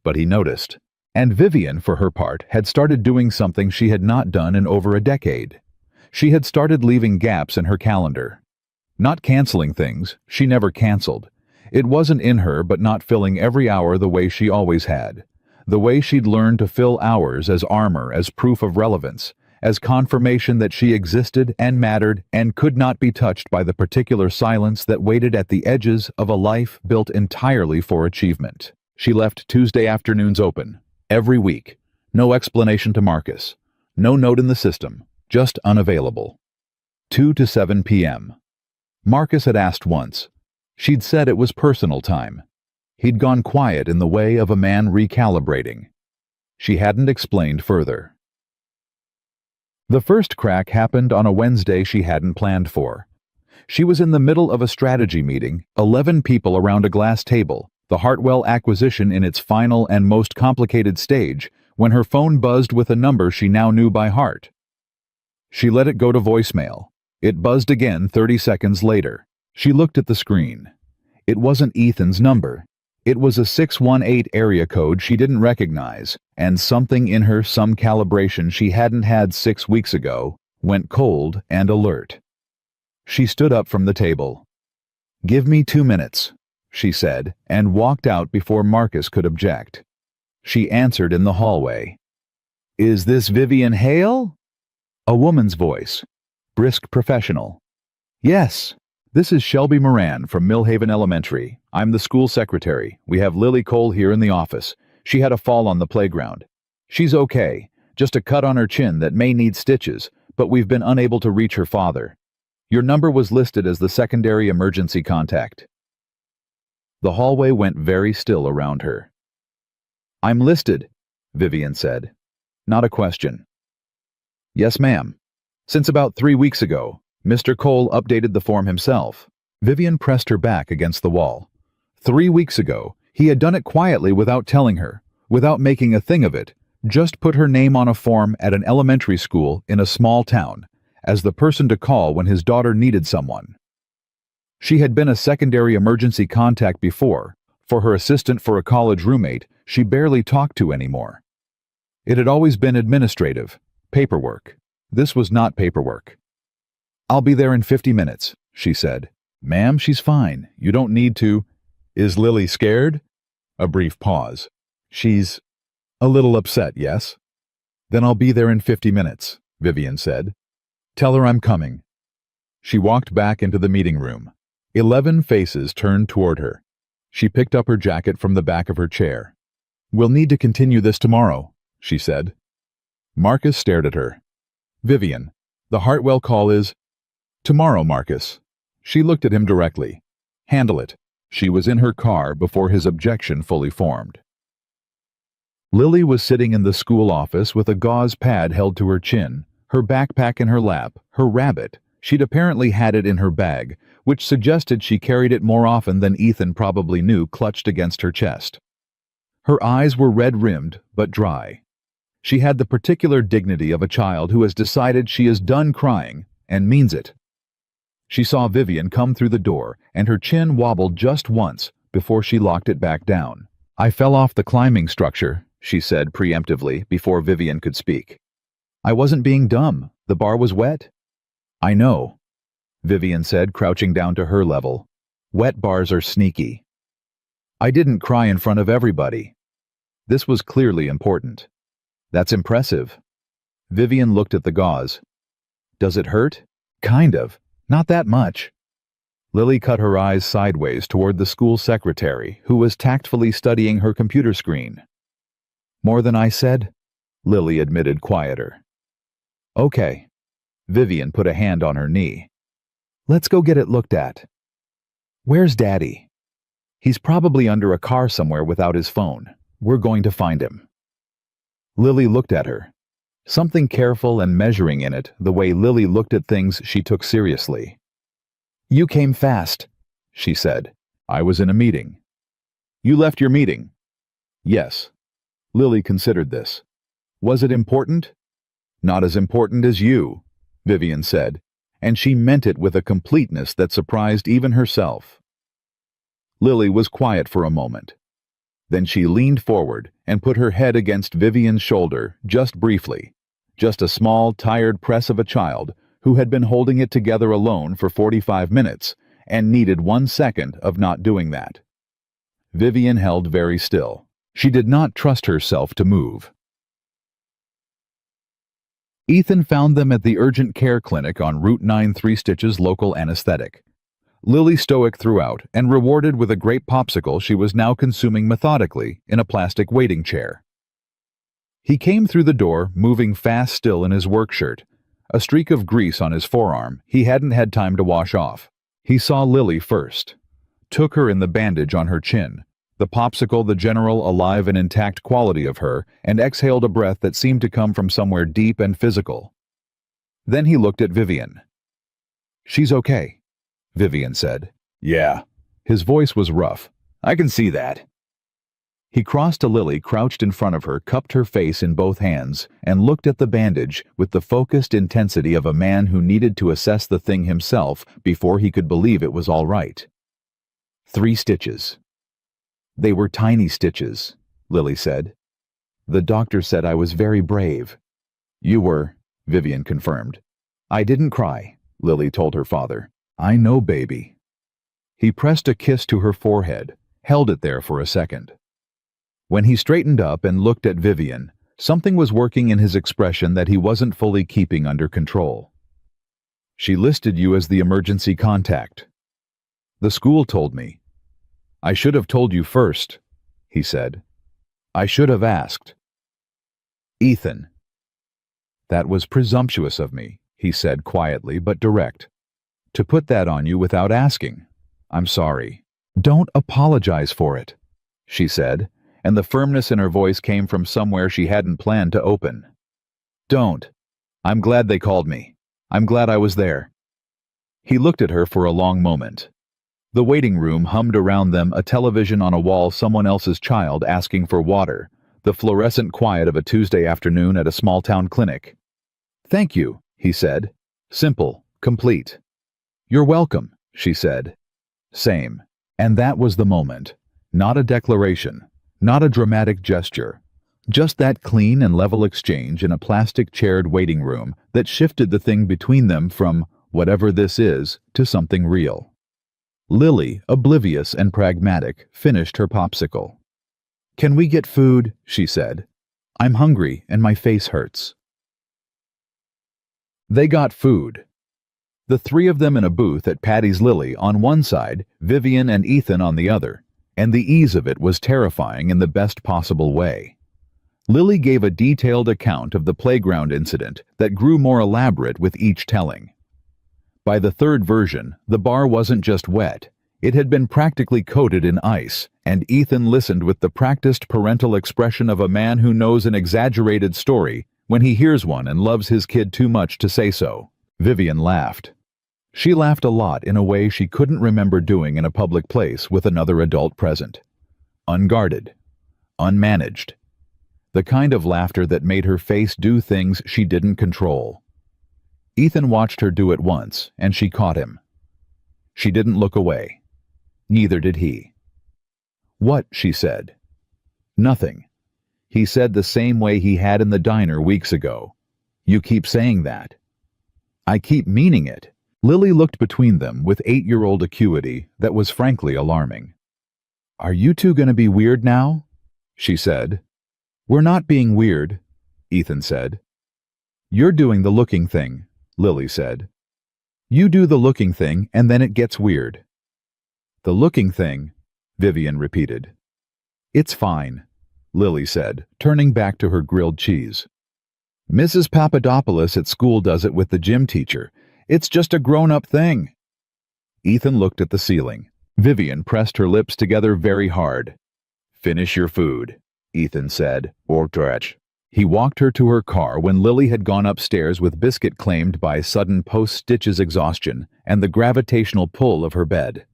But he noticed. And Vivian, for her part, had started doing something she had not done in over a decade. She had started leaving gaps in her calendar. Not canceling things, she never canceled. It wasn't in her, but not filling every hour the way she always had. The way she'd learned to fill hours as armor, as proof of relevance, as confirmation that she existed and mattered and could not be touched by the particular silence that waited at the edges of a life built entirely for achievement. She left Tuesday afternoons open, every week. No explanation to Marcus. No note in the system, just unavailable. 2 to 7 p.m. Marcus had asked once. She'd said it was personal time. He'd gone quiet in the way of a man recalibrating. She hadn't explained further. The first crack happened on a Wednesday she hadn't planned for. She was in the middle of a strategy meeting, 11 people around a glass table, the Hartwell acquisition in its final and most complicated stage, when her phone buzzed with a number she now knew by heart. She let it go to voicemail. It buzzed again 30 seconds later. She looked at the screen. It wasn't Ethan's number. It was a 618 area code she didn't recognize, and something in her, some calibration she hadn't had 6 weeks ago, went cold and alert. She stood up from the table. "Give me 2 minutes," she said, and walked out before Marcus could object. She answered in the hallway. "Is this Vivian Hale?" A woman's voice. Brisk professional. "Yes, this is Shelby Moran from Millhaven Elementary. I'm the school secretary. We have Lily Cole here in the office. She had a fall on the playground. She's okay, just a cut on her chin that may need stitches, but we've been unable to reach her father. Your number was listed as the secondary emergency contact." The hallway went very still around her. "I'm listed," Vivian said. Not a question. "Yes, ma'am. Since about 3 weeks ago, Mr. Cole updated the form himself." Vivian pressed her back against the wall. 3 weeks ago, he had done it quietly without telling her, without making a thing of it, just put her name on a form at an elementary school in a small town, as the person to call when his daughter needed someone. She had been a secondary emergency contact before, for her assistant for a college roommate she barely talked to anymore. It had always been administrative, paperwork. This was not paperwork. "I'll be there in 50 minutes, she said. "Ma'am, she's fine. You don't need to." "Is Lily scared?" A brief pause. "She's a little upset, yes?" "Then I'll be there in 50 minutes, Vivian said. "Tell her I'm coming." She walked back into the meeting room. 11 faces turned toward her. She picked up her jacket from the back of her chair. "We'll need to continue this tomorrow," she said. Marcus stared at her. "Vivian, the Hartwell call is—" "Tomorrow, Marcus." She looked at him directly. "Handle it." She was in her car before his objection fully formed. Lily was sitting in the school office with a gauze pad held to her chin, her backpack in her lap, her rabbit. She'd apparently had it in her bag, which suggested she carried it more often than Ethan probably knew, clutched against her chest. Her eyes were red-rimmed, but dry. She had the particular dignity of a child who has decided she is done crying and means it. She saw Vivian come through the door, and her chin wobbled just once before she locked it back down. "I fell off the climbing structure," she said preemptively before Vivian could speak. "I wasn't being dumb. The bar was wet." "I know," Vivian said, crouching down to her level. "Wet bars are sneaky." "I didn't cry in front of everybody." This was clearly important. "That's impressive." Vivian looked at the gauze. "Does it hurt?" "Kind of. Not that much." Lily cut her eyes sideways toward the school secretary, who was tactfully studying her computer screen. "More than I said?" Lily admitted, quieter. "Okay." Vivian put a hand on her knee. "Let's go get it looked at." "Where's Daddy?" "He's probably under a car somewhere without his phone. We're going to find him." Lily looked at her. Something careful and measuring in it, the way Lily looked at things she took seriously. "You came fast," she said. "I was in a meeting." "You left your meeting?" "Yes." Lily considered this. "Was it important?" "Not as important as you," Vivian said, and she meant it with a completeness that surprised even herself. Lily was quiet for a moment. Then she leaned forward and put her head against Vivian's shoulder, just briefly, just a small, tired press of a child who had been holding it together alone for 45 minutes and needed 1 second of not doing that. Vivian held very still. She did not trust herself to move. Ethan found them at the urgent care clinic on Route 9 Three Stitches local anesthetic. Lily stoic throughout and rewarded with a grape popsicle she was now consuming methodically in a plastic waiting chair. He came through the door, moving fast still in his work shirt, a streak of grease on his forearm he hadn't had time to wash off. He saw Lily first, took her in the bandage on her chin, the popsicle the general alive and intact quality of her, and exhaled a breath that seemed to come from somewhere deep and physical. Then he looked at Vivian. "She's okay," Vivian said. "Yeah." His voice was rough. "I can see that." He crossed to Lily, crouched in front of her, cupped her face in both hands, and looked at the bandage with the focused intensity of a man who needed to assess the thing himself before he could believe it was all right. 3 stitches. "They were tiny stitches," Lily said. "The doctor said I was very brave." "You were," Vivian confirmed. "I didn't cry," Lily told her father. "I know, baby." He pressed a kiss to her forehead, held it there for a second. When he straightened up and looked at Vivian, something was working in his expression that he wasn't fully keeping under control. "She listed you as the emergency contact." "The school told me." "I should have told you first," he said. "I should have asked." "Ethan." "That was presumptuous of me," he said quietly but direct. "To put that on you without asking. I'm sorry." "Don't apologize for it," she said, and the firmness in her voice came from somewhere she hadn't planned to open. "Don't. I'm glad they called me. I'm glad I was there." He looked at her for a long moment. The waiting room hummed around them, a television on a wall, someone else's child asking for water, the fluorescent quiet of a Tuesday afternoon at a small-town clinic. "Thank you," he said. Simple, complete. "You're welcome," she said. Same. And that was the moment. Not a declaration, not a dramatic gesture. Just that clean and level exchange in a plastic-chaired waiting room that shifted the thing between them from whatever this is to something real. Lily, oblivious and pragmatic, finished her popsicle. "Can we get food?" she said. "I'm hungry and my face hurts." They got food. The 3 of them in a booth at Patty's Lily on one side, Vivian and Ethan on the other, and the ease of it was terrifying in the best possible way. Lily gave a detailed account of the playground incident that grew more elaborate with each telling. By the 3rd version, the bar wasn't just wet, it had been practically coated in ice, and Ethan listened with the practiced parental expression of a man who knows an exaggerated story when he hears one and loves his kid too much to say so. Vivian laughed. She laughed a lot in a way she couldn't remember doing in a public place with another adult present. Unguarded. unmanaged. The kind of laughter that made her face do things she didn't control. Ethan watched her do it once, and she caught him. She didn't look away. Neither did he. "What?" she said. "Nothing." He said the same way he had in the diner weeks ago. "You keep saying that." "I keep meaning it." Lily looked between them with 8-year-old acuity that was frankly alarming. "Are you two going to be weird now?" she said. "We're not being weird," Ethan said. "You're doing the looking thing," Lily said. "You do the looking thing and then it gets weird." "The looking thing," Vivian repeated. "It's fine," Lily said, turning back to her grilled cheese. "Mrs. Papadopoulos at school does it with the gym teacher. It's just a grown-up thing." Ethan looked at the ceiling. Vivian pressed her lips together very hard. "Finish your food," Ethan said, or stretch. He walked her to her car when Lily had gone upstairs with Biscuit claimed by sudden post-stitches exhaustion and the gravitational pull of her bed.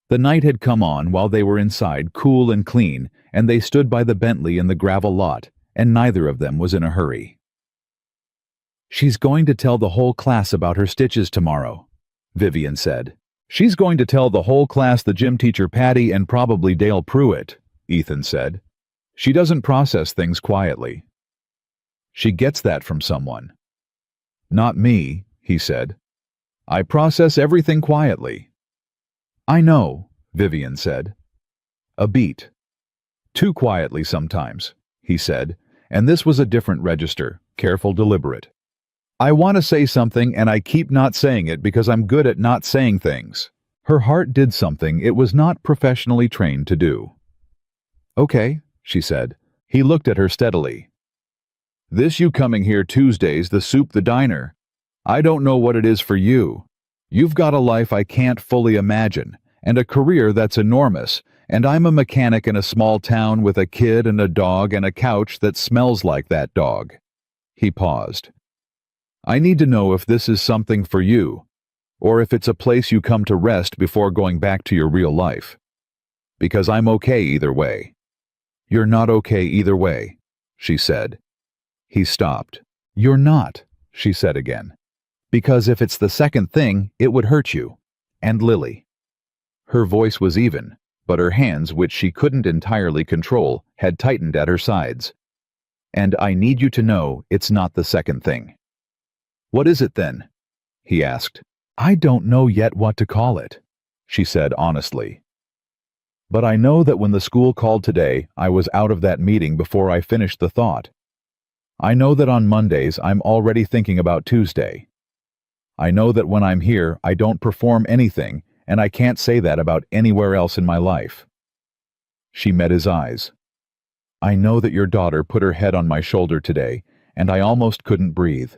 The night had come on while they were inside, cool and clean, and they stood by the Bentley in the gravel lot, and neither of them was in a hurry. "She's going to tell the whole class about her stitches tomorrow," Vivian said. "She's going to tell the whole class the gym teacher Patty and probably Dale Pruitt," Ethan said. "She doesn't process things quietly. She gets that from someone." "Not me," he said. "I process everything quietly." "I know," Vivian said. "A beat. Too quietly sometimes," he said, and this was a different register, careful, deliberate. "I want to say something and I keep not saying it because I'm good at not saying things." Her heart did something it was not professionally trained to do. "Okay," she said. He looked at her steadily. "This you coming here Tuesdays, the soup, the diner. I don't know what it is for you. You've got a life I can't fully imagine, and a career that's enormous, and I'm a mechanic in a small town with a kid and a dog and a couch that smells like that dog." He paused. "I need to know if this is something for you, or if it's a place you come to rest before going back to your real life. Because I'm okay either way." "You're not okay either way," she said. He stopped. "You're not," she said again. "Because if it's the second thing, it would hurt you. And Lily." Her voice was even, but her hands, which she couldn't entirely control, had tightened at her sides. "And I need you to know it's not the second thing." "What is it then?" he asked. "I don't know yet what to call it," she said honestly. "But I know that when the school called today, I was out of that meeting before I finished the thought. I know that on Mondays I'm already thinking about Tuesday. I know that when I'm here I don't perform anything, and I can't say that about anywhere else in my life." She met his eyes. "I know that your daughter put her head on my shoulder today, and I almost couldn't breathe."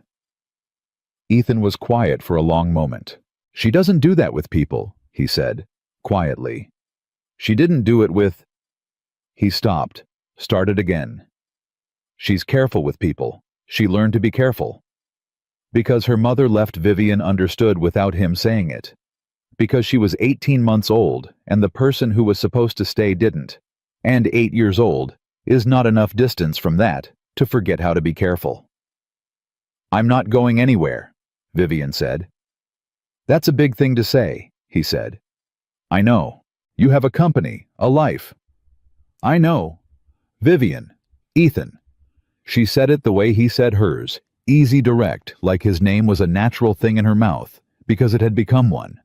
Ethan was quiet for a long moment. "She doesn't do that with people," he said, quietly. "She didn't do it with—" He stopped, started again. "She's careful with people. She learned to be careful. Because her mother left Vivian understood without him saying it. Because she was 18 months old and the person who was supposed to stay didn't. And 8 years old is not enough distance from that to forget how to be careful." "I'm not going anywhere," Vivian said. "That's a big thing to say," he said. "I know. You have a company, a life." "I know. Vivian. Ethan." She said it the way he said hers, easy, direct, like his name was a natural thing in her mouth, because it had become one.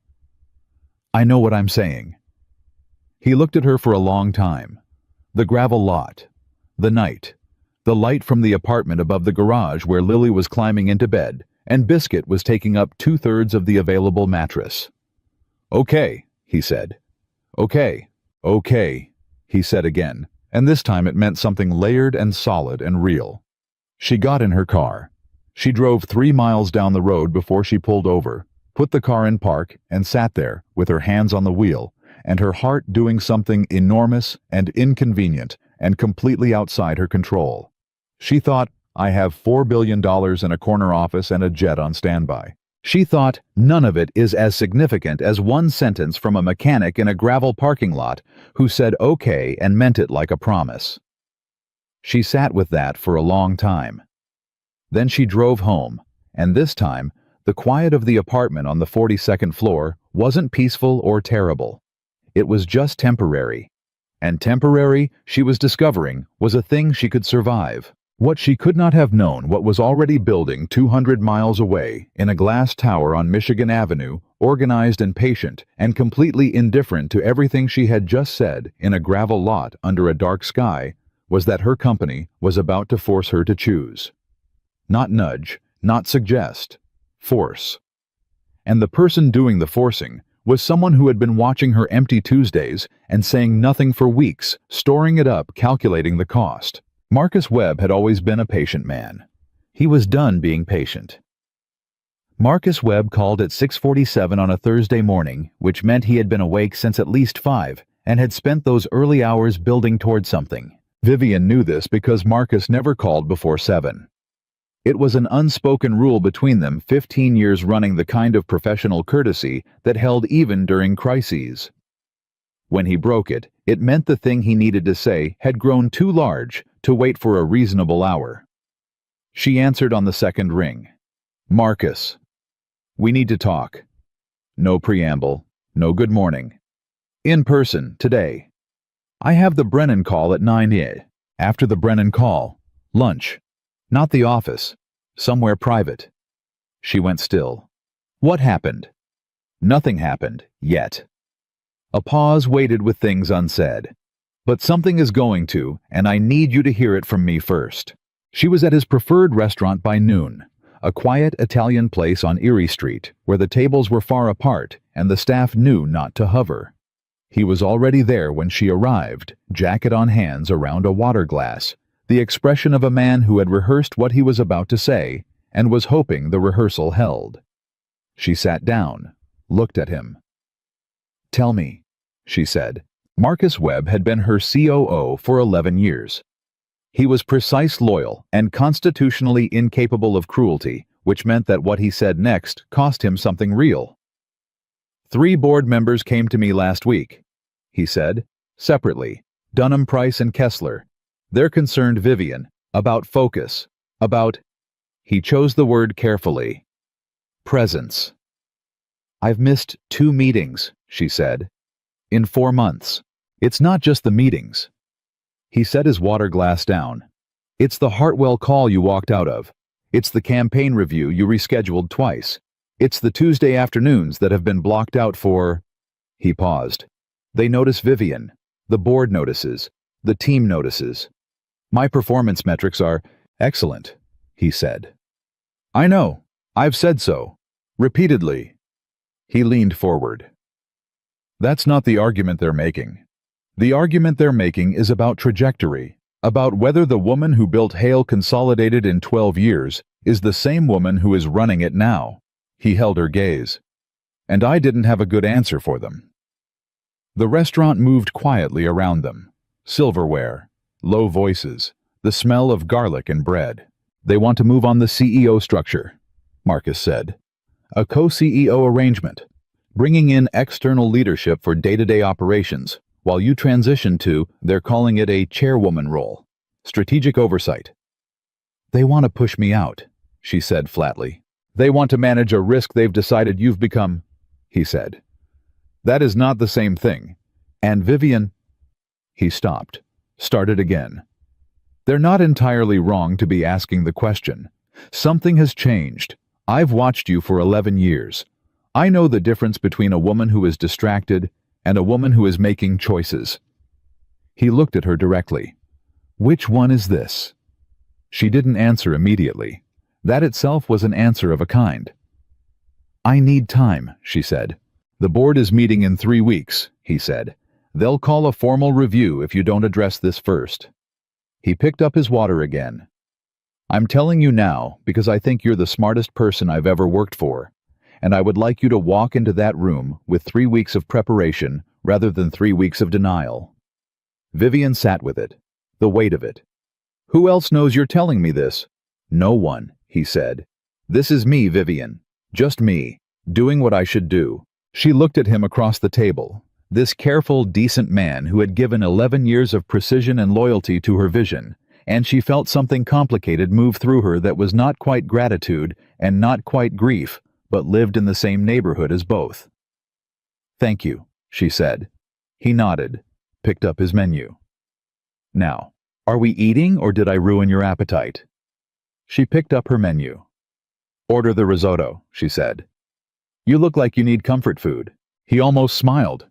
"I know what I'm saying." He looked at her for a long time. The gravel lot, the night, the light from the apartment above the garage where Lily was climbing into bed, and Biscuit was taking up 2/3 of the available mattress. "Okay," he said. "Okay, okay," he said again, and this time it meant something layered and solid and real. She got in her car. She drove 3 miles down the road before she pulled over, put the car in park, and sat there, with her hands on the wheel, and her heart doing something enormous and inconvenient and completely outside her control. She thought, "I have $4 billion in a corner office and a jet on standby. She thought none of it is as significant as one sentence from a mechanic in a gravel parking lot who said okay and meant it like a promise. She sat with that for a long time. Then she drove home, and this time, the quiet of the apartment on the 42nd floor wasn't peaceful or terrible. It was just temporary. And temporary, she was discovering, was a thing she could survive. What she could not have known what was already building 200 miles away in a glass tower on Michigan Avenue, organized and patient and completely indifferent to everything she had just said in a gravel lot under a dark sky, was that her company was about to force her to choose. Not nudge, not suggest, force. And the person doing the forcing was someone who had been watching her empty Tuesdays and saying nothing for weeks, storing it up, calculating the cost. Marcus Webb had always been a patient man. He was done being patient. Marcus Webb called at 6:47 on a Thursday morning, which meant he had been awake since at least 5 and had spent those early hours building toward something. Vivian knew this because Marcus never called before 7. It was an unspoken rule between them, 15 years running, the kind of professional courtesy that held even during crises. When he broke it, it meant the thing he needed to say had grown too large to wait for a reasonable hour. She answered on the second ring. Marcus. We need to talk. No preamble, no good morning. In person, today. I have the Brennan call at 9. After the Brennan call, lunch. Not the office. Somewhere private. She went still. What happened? Nothing happened, yet. A pause waited with things unsaid. But something is going to, and I need you to hear it from me first. She was at his preferred restaurant by noon, a quiet Italian place on Erie Street, where the tables were far apart and the staff knew not to hover. He was already there when she arrived, jacket on hands around a water glass, the expression of a man who had rehearsed what he was about to say and was hoping the rehearsal held. She sat down, looked at him. Tell me, she said. Marcus Webb had been her COO for 11 years. He was precise, loyal, and constitutionally incapable of cruelty, which meant that what he said next cost him something real. 3 board members came to me last week, he said, separately, Dunham, Price, and Kessler. They're concerned, Vivian, about focus, about, he chose the word carefully, presence. I've missed 2 meetings, she said, in 4 months. It's not just the meetings. He set his water glass down. It's the Hartwell call you walked out of. It's the campaign review you rescheduled twice. It's the Tuesday afternoons that have been blocked out for... He paused. They notice, Vivian. The board notices. The team notices. My performance metrics are excellent, he said. I know. I've said so. Repeatedly. He leaned forward. That's not the argument they're making. The argument they're making is about trajectory, about whether the woman who built Hale Consolidated in 12 years is the same woman who is running it now. He held her gaze. And I didn't have a good answer for them. The restaurant moved quietly around them. Silverware, low voices, the smell of garlic and bread. They want to move on the CEO structure, Marcus said. A co-CEO arrangement, bringing in external leadership for day-to-day operations, while you transition to, they're calling it a chairwoman role, strategic oversight. They want to push me out, she said flatly. They want to manage a risk they've decided you've become, he said. That is not the same thing. And Vivian... He stopped, started again. They're not entirely wrong to be asking the question. Something has changed. I've watched you for 11 years. I know the difference between a woman who is distracted and a woman who is making choices. He looked at her directly. Which one is this? She didn't answer immediately. That itself was an answer of a kind. I need time, she said. The board is meeting in 3 weeks, he said. They'll call a formal review if you don't address this first. He picked up his water again. I'm telling you now because I think you're the smartest person I've ever worked for, and I would like you to walk into that room with 3 weeks of preparation rather than 3 weeks of denial. Vivian sat with it, the weight of it. Who else knows you're telling me this? No one, he said. This is me, Vivian. Just me, doing what I should do. She looked at him across the table, this careful, decent man who had given 11 years of precision and loyalty to her vision, and she felt something complicated move through her that was not quite gratitude and not quite grief, but lived in the same neighborhood as both. "Thank you," she said. He nodded, picked up his menu. "Now, are we eating or did I ruin your appetite?" She picked up her menu. "Order the risotto," she said. "You look like you need comfort food." He almost smiled.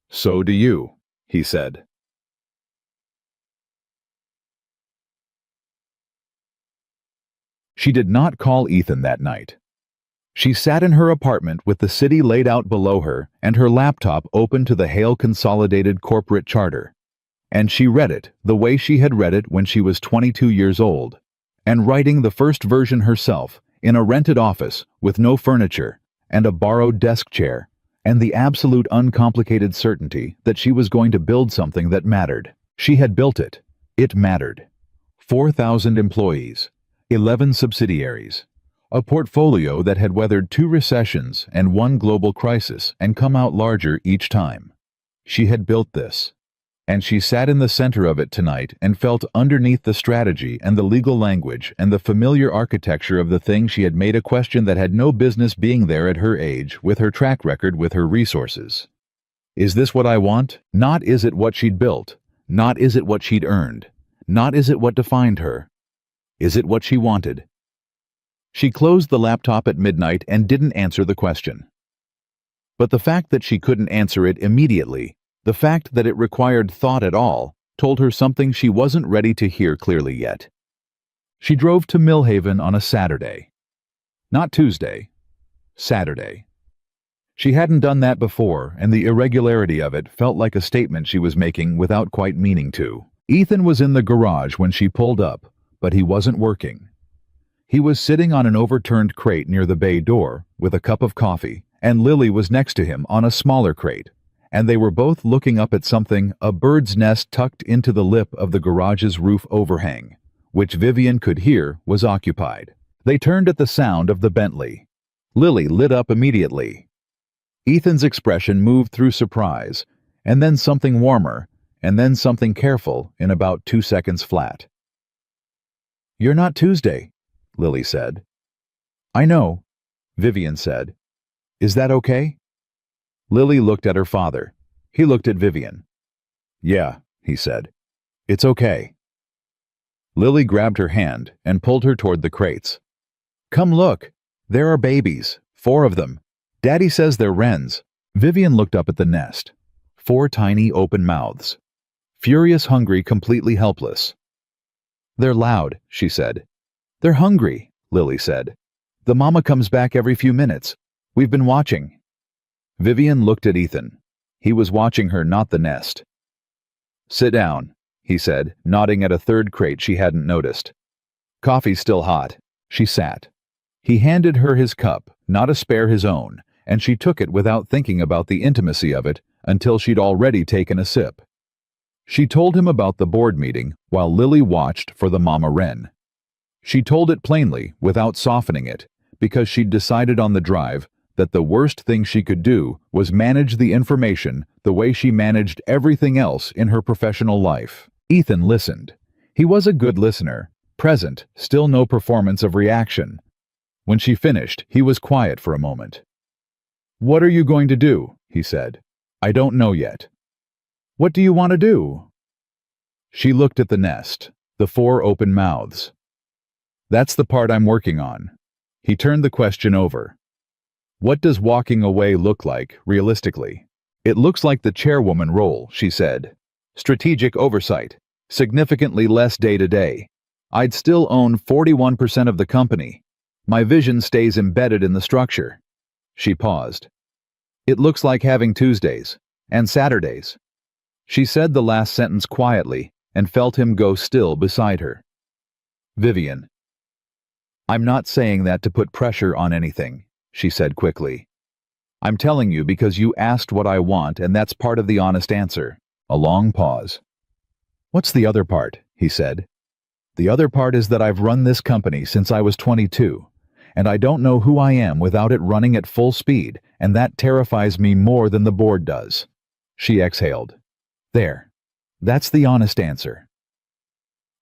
"So do you," he said. She did not call Ethan that night. She sat in her apartment with the city laid out below her and her laptop open to the Hale Consolidated Corporate Charter. And she read it the way she had read it when she was 22 years old, and writing the first version herself in a rented office with no furniture and a borrowed desk chair, and the absolute uncomplicated certainty that she was going to build something that mattered. She had built it. It mattered. 4,000 employees, 11 subsidiaries, a portfolio that had weathered 2 recessions and 1 global crisis and come out larger each time. She had built this. And she sat in the center of it tonight and felt underneath the strategy and the legal language and the familiar architecture of the thing she had made a question that had no business being there at her age, with her track record, with her resources. Is this what I want? Not is it what she'd built. Not is it what she'd earned. Not is it what defined her. Is it what she wanted? She closed the laptop at midnight and didn't answer the question. But the fact that she couldn't answer it immediately, the fact that it required thought at all, told her something she wasn't ready to hear clearly yet. She drove to Millhaven on a Saturday. Not Tuesday. Saturday. She hadn't done that before, and the irregularity of it felt like a statement she was making without quite meaning to. Ethan was in the garage when she pulled up, but he wasn't working. He was sitting on an overturned crate near the bay door with a cup of coffee, and Lily was next to him on a smaller crate, and they were both looking up at something, a bird's nest tucked into the lip of the garage's roof overhang, which Vivian could hear was occupied. They turned at the sound of the Bentley. Lily lit up immediately. Ethan's expression moved through surprise, and then something warmer, and then something careful in about 2 seconds flat. "You're not Tuesday," Lily said. "I know," Vivian said. "Is that okay?" Lily looked at her father. He looked at Vivian. "Yeah," he said. "It's okay." Lily grabbed her hand and pulled her toward the crates. "Come look. There are babies. 4 of them. Daddy says they're wrens." Vivian looked up at the nest. 4 tiny open mouths. Furious, hungry, completely helpless. "They're loud," she said. "They're hungry," Lily said. "The mama comes back every few minutes. We've been watching." Vivian looked at Ethan. He was watching her, not the nest. "Sit down," he said, nodding at a 3rd crate she hadn't noticed. "Coffee's still hot." She sat. He handed her his cup, not a spare his own, and she took it without thinking about the intimacy of it until she'd already taken a sip. She told him about the board meeting while Lily watched for the mama wren. She told it plainly, without softening it, because she'd decided on the drive that the worst thing she could do was manage the information the way she managed everything else in her professional life. Ethan listened. He was a good listener, present, still no performance of reaction. When she finished, he was quiet for a moment. "What are you going to do?" he said. "I don't know yet." "What do you want to do?" She looked at the nest, the 4 open mouths. "That's the part I'm working on." He turned the question over. "What does walking away look like, realistically?" "It looks like the chairwoman role," she said. "Strategic oversight, significantly less day-to-day. I'd still own 41% of the company. My vision stays embedded in the structure." She paused. "It looks like having Tuesdays and Saturdays." She said the last sentence quietly and felt him go still beside her. "Vivian, I'm not saying that to put pressure on anything," she said quickly. "I'm telling you because you asked what I want, and that's part of the honest answer." A long pause. "What's the other part?" he said. "The other part is that I've run this company since I was 22, and I don't know who I am without it running at full speed, and that terrifies me more than the board does." She exhaled. "There. That's the honest answer."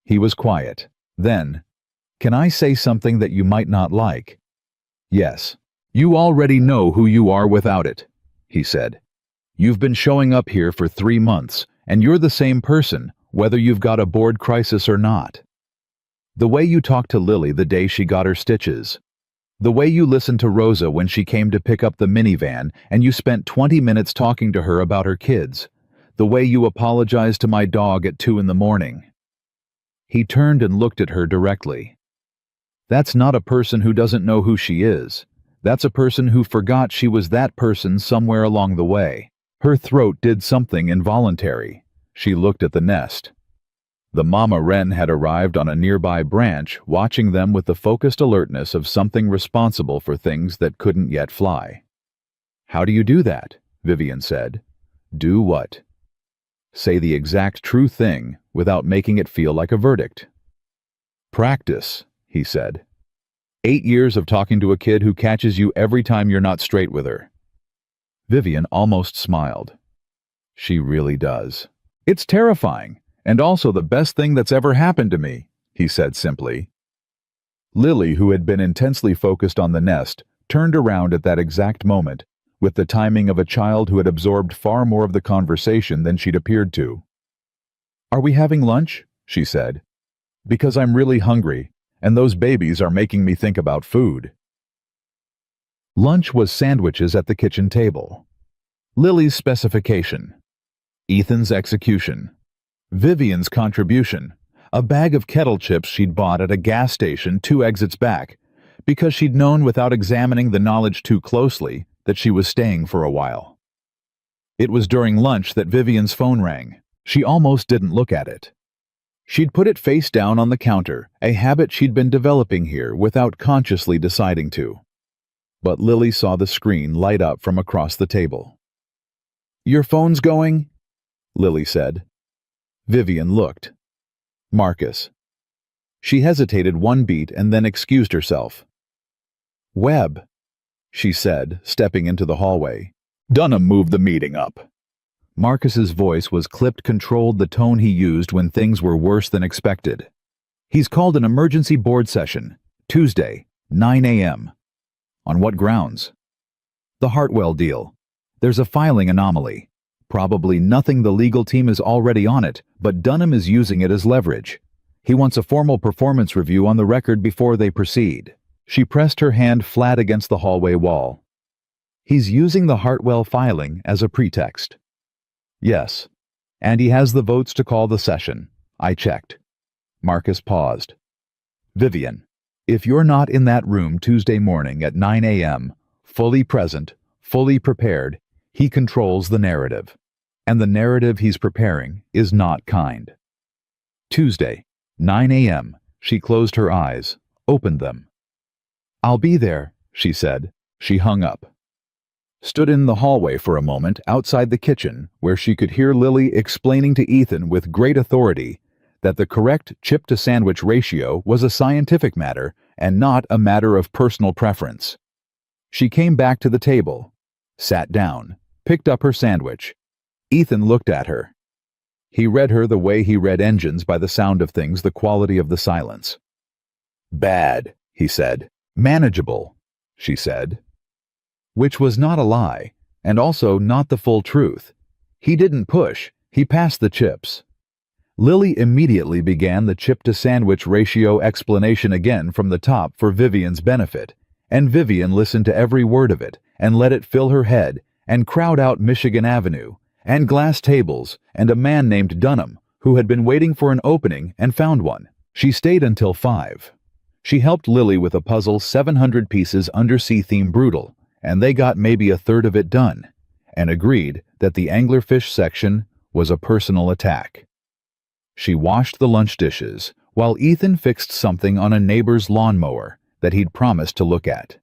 He was quiet. Then, "Can I say something that you might not like?" "Yes. You already know who you are without it," he said. "You've been showing up here for 3 months, and you're the same person, whether you've got a board crisis or not. The way you talked to Lily the day she got her stitches. The way you listened to Rosa when she came to pick up the minivan and you spent 20 minutes talking to her about her kids. The way you apologized to my dog at 2 in the morning." He turned and looked at her directly. "That's not a person who doesn't know who she is. That's a person who forgot she was that person somewhere along the way." Her throat did something involuntary. She looked at the nest. The mama wren had arrived on a nearby branch, watching them with the focused alertness of something responsible for things that couldn't yet fly. "How do you do that?" Vivian said. "Do what?" "Say the exact true thing without making it feel like a verdict." "Practice," he said. 8 years of talking to a kid who catches you every time you're not straight with her." Vivian almost smiled. "She really does. It's terrifying, and also the best thing that's ever happened to me," he said simply. Lily, who had been intensely focused on the nest, turned around at that exact moment, with the timing of a child who had absorbed far more of the conversation than she'd appeared to. "Are we having lunch?" she said. "Because I'm really hungry, and those babies are making me think about food." Lunch was sandwiches at the kitchen table. Lily's specification. Ethan's execution. Vivian's contribution. A bag of kettle chips she'd bought at a gas station 2 exits back, because she'd known without examining the knowledge too closely that she was staying for a while. It was during lunch that Vivian's phone rang. She almost didn't look at it. She'd put it face down on the counter, a habit she'd been developing here without consciously deciding to. But Lily saw the screen light up from across the table. "Your phone's going?" Lily said. Vivian looked. "Marcus." She hesitated 1 beat and then excused herself. "Webb," she said, stepping into the hallway. "Dunham moved the meeting up." Marcus's voice was clipped, controlled, the tone he used when things were worse than expected. "He's called an emergency board session, Tuesday, 9 a.m. "On what grounds?" "The Hartwell deal. There's a filing anomaly. Probably nothing the legal team is already on it, but Dunham is using it as leverage. He wants a formal performance review on the record before they proceed." She pressed her hand flat against the hallway wall. "He's using the Hartwell filing as a pretext." "Yes, and he has the votes to call the session. I checked." Marcus paused. "Vivian, if you're not in that room Tuesday morning at 9 a.m., fully present, fully prepared, he controls the narrative. And the narrative he's preparing is not kind." Tuesday, 9 a.m., she closed her eyes, opened them. "I'll be there," she said. She hung up. Stood in the hallway for a moment outside the kitchen, where she could hear Lily explaining to Ethan with great authority that the correct chip-to-sandwich ratio was a scientific matter and not a matter of personal preference. She came back to the table, sat down, picked up her sandwich. Ethan looked at her. He read her the way he read engines by the sound of things, the quality of the silence. "Bad," he said. "Manageable," she said. Which was not a lie, and also not the full truth. He didn't push, he passed the chips. Lily immediately began the chip-to-sandwich ratio explanation again from the top for Vivian's benefit, and Vivian listened to every word of it and let it fill her head and crowd out Michigan Avenue, and glass tables, and a man named Dunham, who had been waiting for an opening and found one. She stayed until 5. She helped Lily with a puzzle 700 pieces undersea theme brutal, and they got maybe a third of it done, and agreed that the anglerfish section was a personal attack. She washed the lunch dishes, while Ethan fixed something on a neighbor's lawnmower that he'd promised to look at.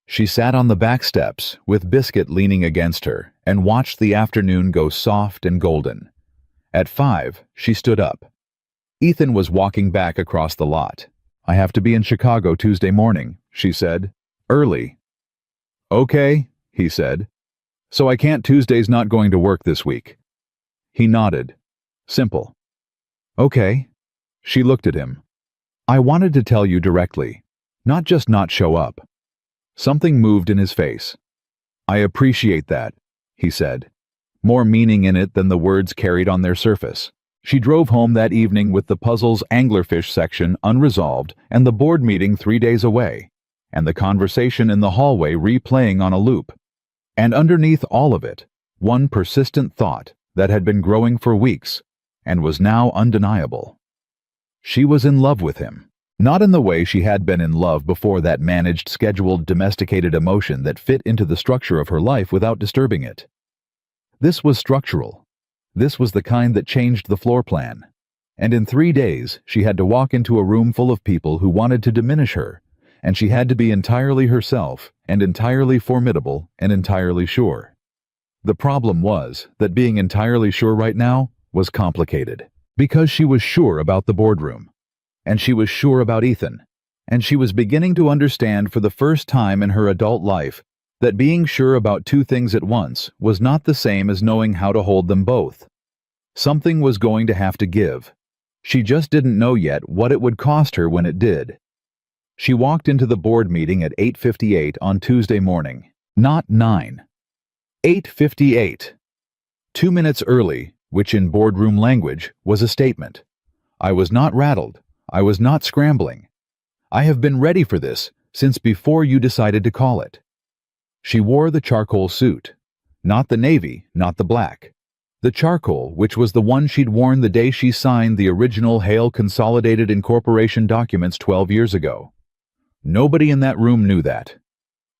She sat on the back steps, with Biscuit leaning against her, and watched the afternoon go soft and golden. At 5, she stood up. Ethan was walking back across the lot. I have to be in Chicago Tuesday morning, she said. Early. Okay, he said. So I can't. Tuesday's not going to work this week. He nodded. Simple. Okay. She looked at him. I wanted to tell you directly, not just not show up. Something moved in his face. I appreciate that, he said, more meaning in it than the words carried on their surface. She drove home that evening with the puzzle's anglerfish section unresolved and the board meeting 3 days away, and the conversation in the hallway replaying on a loop. And underneath all of it, one persistent thought that had been growing for weeks and was now undeniable. She was in love with him, not in the way she had been in love before, that managed, scheduled, domesticated emotion that fit into the structure of her life without disturbing it. This was structural. This was the kind that changed the floor plan. And in 3 days, she had to walk into a room full of people who wanted to diminish her, and she had to be entirely herself, and entirely formidable, and entirely sure. The problem was that being entirely sure right now was complicated, because she was sure about the boardroom, and she was sure about Ethan, and she was beginning to understand for the first time in her adult life that being sure about 2 things at once was not the same as knowing how to hold them both. Something was going to have to give. She just didn't know yet what it would cost her when it did. She walked into the board meeting at 8:58 on Tuesday morning, not 9. 8:58. 2 minutes early, which in boardroom language was a statement. I was not rattled. I was not scrambling. I have been ready for this since before you decided to call it. She wore the charcoal suit. Not the navy, not the black. The charcoal, which was the one she'd worn the day she signed the original Hale Consolidated Incorporation documents 12 years ago. Nobody in that room knew that.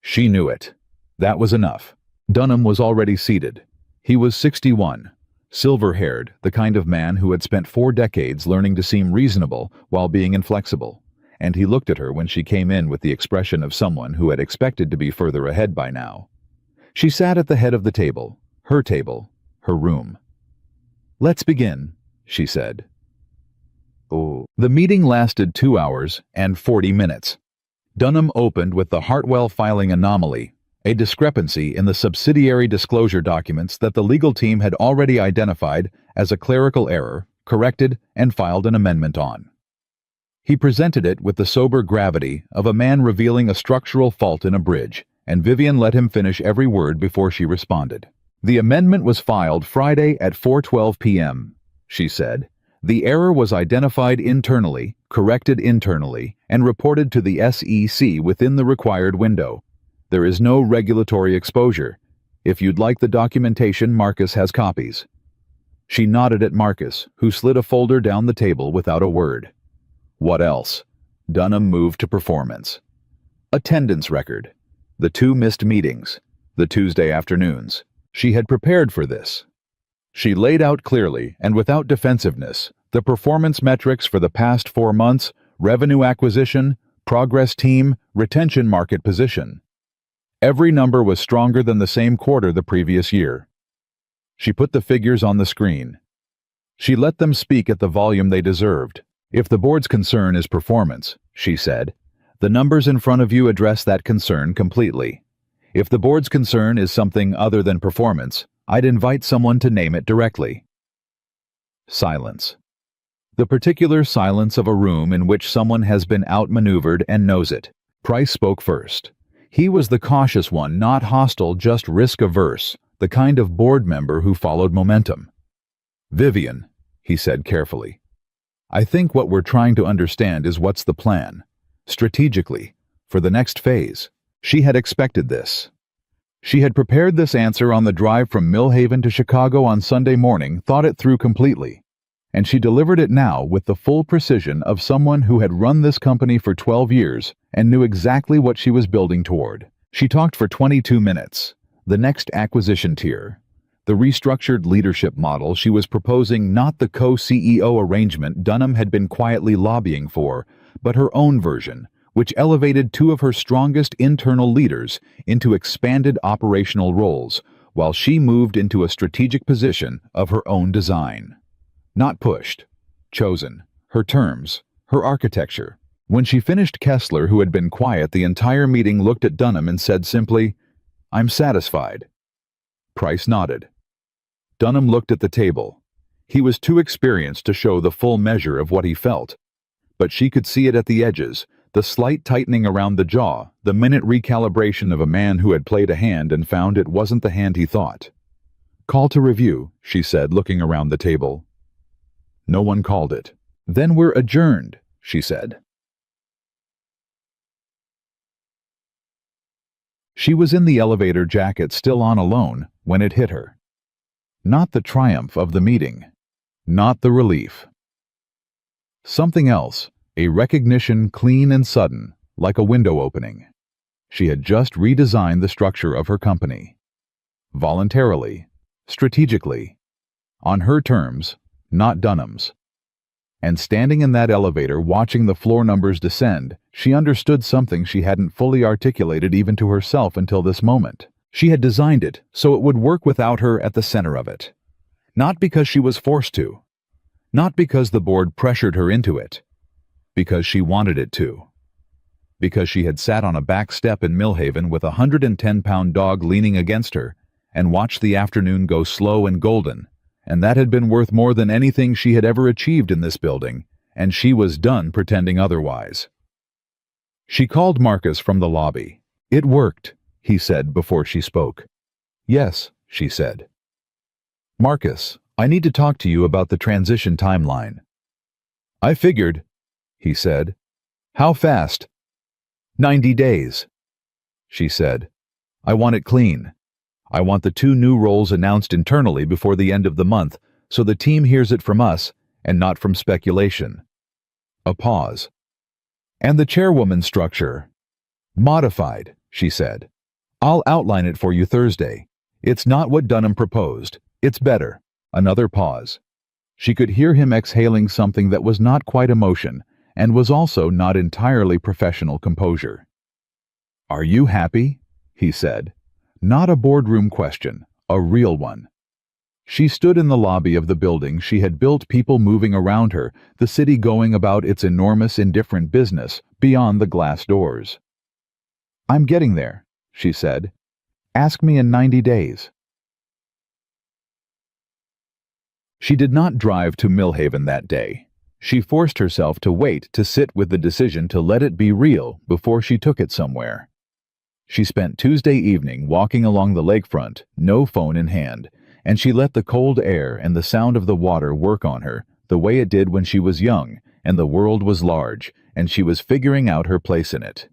She knew it. That was enough. Dunham was already seated. He was 61, silver-haired, the kind of man who had spent 4 decades learning to seem reasonable while being inflexible, and he looked at her when she came in with the expression of someone who had expected to be further ahead by now. She sat at the head of the table, her room. Let's begin, she said. Oh. The meeting lasted 2 hours and 40 minutes. Dunham opened with the Hartwell filing anomaly, a discrepancy in the subsidiary disclosure documents that the legal team had already identified as a clerical error, corrected, and filed an amendment on. He presented it with the sober gravity of a man revealing a structural fault in a bridge, and Vivian let him finish every word before she responded. The amendment was filed Friday at 4:12 p.m., she said. The error was identified internally, corrected internally, and reported to the SEC within the required window. There is no regulatory exposure. If you'd like the documentation, Marcus has copies. She nodded at Marcus, who slid a folder down the table without a word. What else? Dunham moved to performance. Attendance record. The 2 missed meetings. The Tuesday afternoons. She had prepared for this. She laid out clearly and without defensiveness the performance metrics for the past 4 months, revenue acquisition, progress team, retention, market position. Every number was stronger than the same quarter the previous year. She put the figures on the screen. She let them speak at the volume they deserved. If the board's concern is performance, she said, the numbers in front of you address that concern completely. If the board's concern is something other than performance, I'd invite someone to name it directly. Silence. The particular silence of a room in which someone has been outmaneuvered and knows it. Price spoke first. He was the cautious one, not hostile, just risk-averse, the kind of board member who followed momentum. Vivian, he said carefully, I think what we're trying to understand is what's the plan, strategically, for the next phase. She had expected this. She had prepared this answer on the drive from Millhaven to Chicago on Sunday morning, thought it through completely, and she delivered it now with the full precision of someone who had run this company for 12 years and knew exactly what she was building toward. She talked for 22 minutes. The next acquisition tier. The restructured leadership model she was proposing, not the co-CEO arrangement Dunham had been quietly lobbying for, but her own version, which elevated 2 of her strongest internal leaders into expanded operational roles, while she moved into a strategic position of her own design. Not pushed, chosen, her terms, her architecture, When she finished, Kessler, who had been quiet the entire meeting, looked at Dunham and said simply, "I'm satisfied." Price nodded. Dunham looked at the table. He was too experienced to show the full measure of what he felt, but she could see it at the edges, the slight tightening around the jaw, the minute recalibration of a man who had played a hand and found it wasn't the hand he thought. "Call to review," she said, looking around the table. No one called it. "Then we're adjourned," she said. She was in the elevator, jacket still on, alone, when it hit her. Not the triumph of the meeting. Not the relief. Something else, a recognition clean and sudden, like a window opening. She had just redesigned the structure of her company. Voluntarily, strategically, on her terms, not Dunham's. And standing in that elevator, watching the floor numbers descend, she understood something she hadn't fully articulated even to herself until this moment. She had designed it so it would work without her at the center of it. Not because she was forced to. Not because the board pressured her into it. Because she wanted it to. Because she had sat on a back step in Millhaven with a 110-pound dog leaning against her and watched the afternoon go slow and golden, and that had been worth more than anything she had ever achieved in this building, and she was done pretending otherwise. She called Marcus from the lobby. "It worked," he said before she spoke. "Yes," she said. "Marcus, I need to talk to you about the transition timeline." "I figured," he said. "How fast?" 90 days, she said. "I want it clean. I want the 2 new roles announced internally before the end of the month, so the team hears it from us and not from speculation." A pause. "And the chairwoman structure?" "Modified," she said. "I'll outline it for you Thursday. It's not what Dunham proposed. It's better." Another pause. She could hear him exhaling something that was not quite emotion, and was also not entirely professional composure. "Are you happy?" he said. Not a boardroom question, a real one. She stood in the lobby of the building she had built, people moving around her, the city going about its enormous, indifferent business beyond the glass doors. "I'm getting there," she said. "Ask me in 90 days. She did not drive to Millhaven that day. She forced herself to wait to sit with the decision to let it be real before she took it somewhere. She spent Tuesday evening walking along the lakefront, no phone in hand, and she let the cold air and the sound of the water work on her the way it did when she was young and the world was large and she was figuring out her place in it.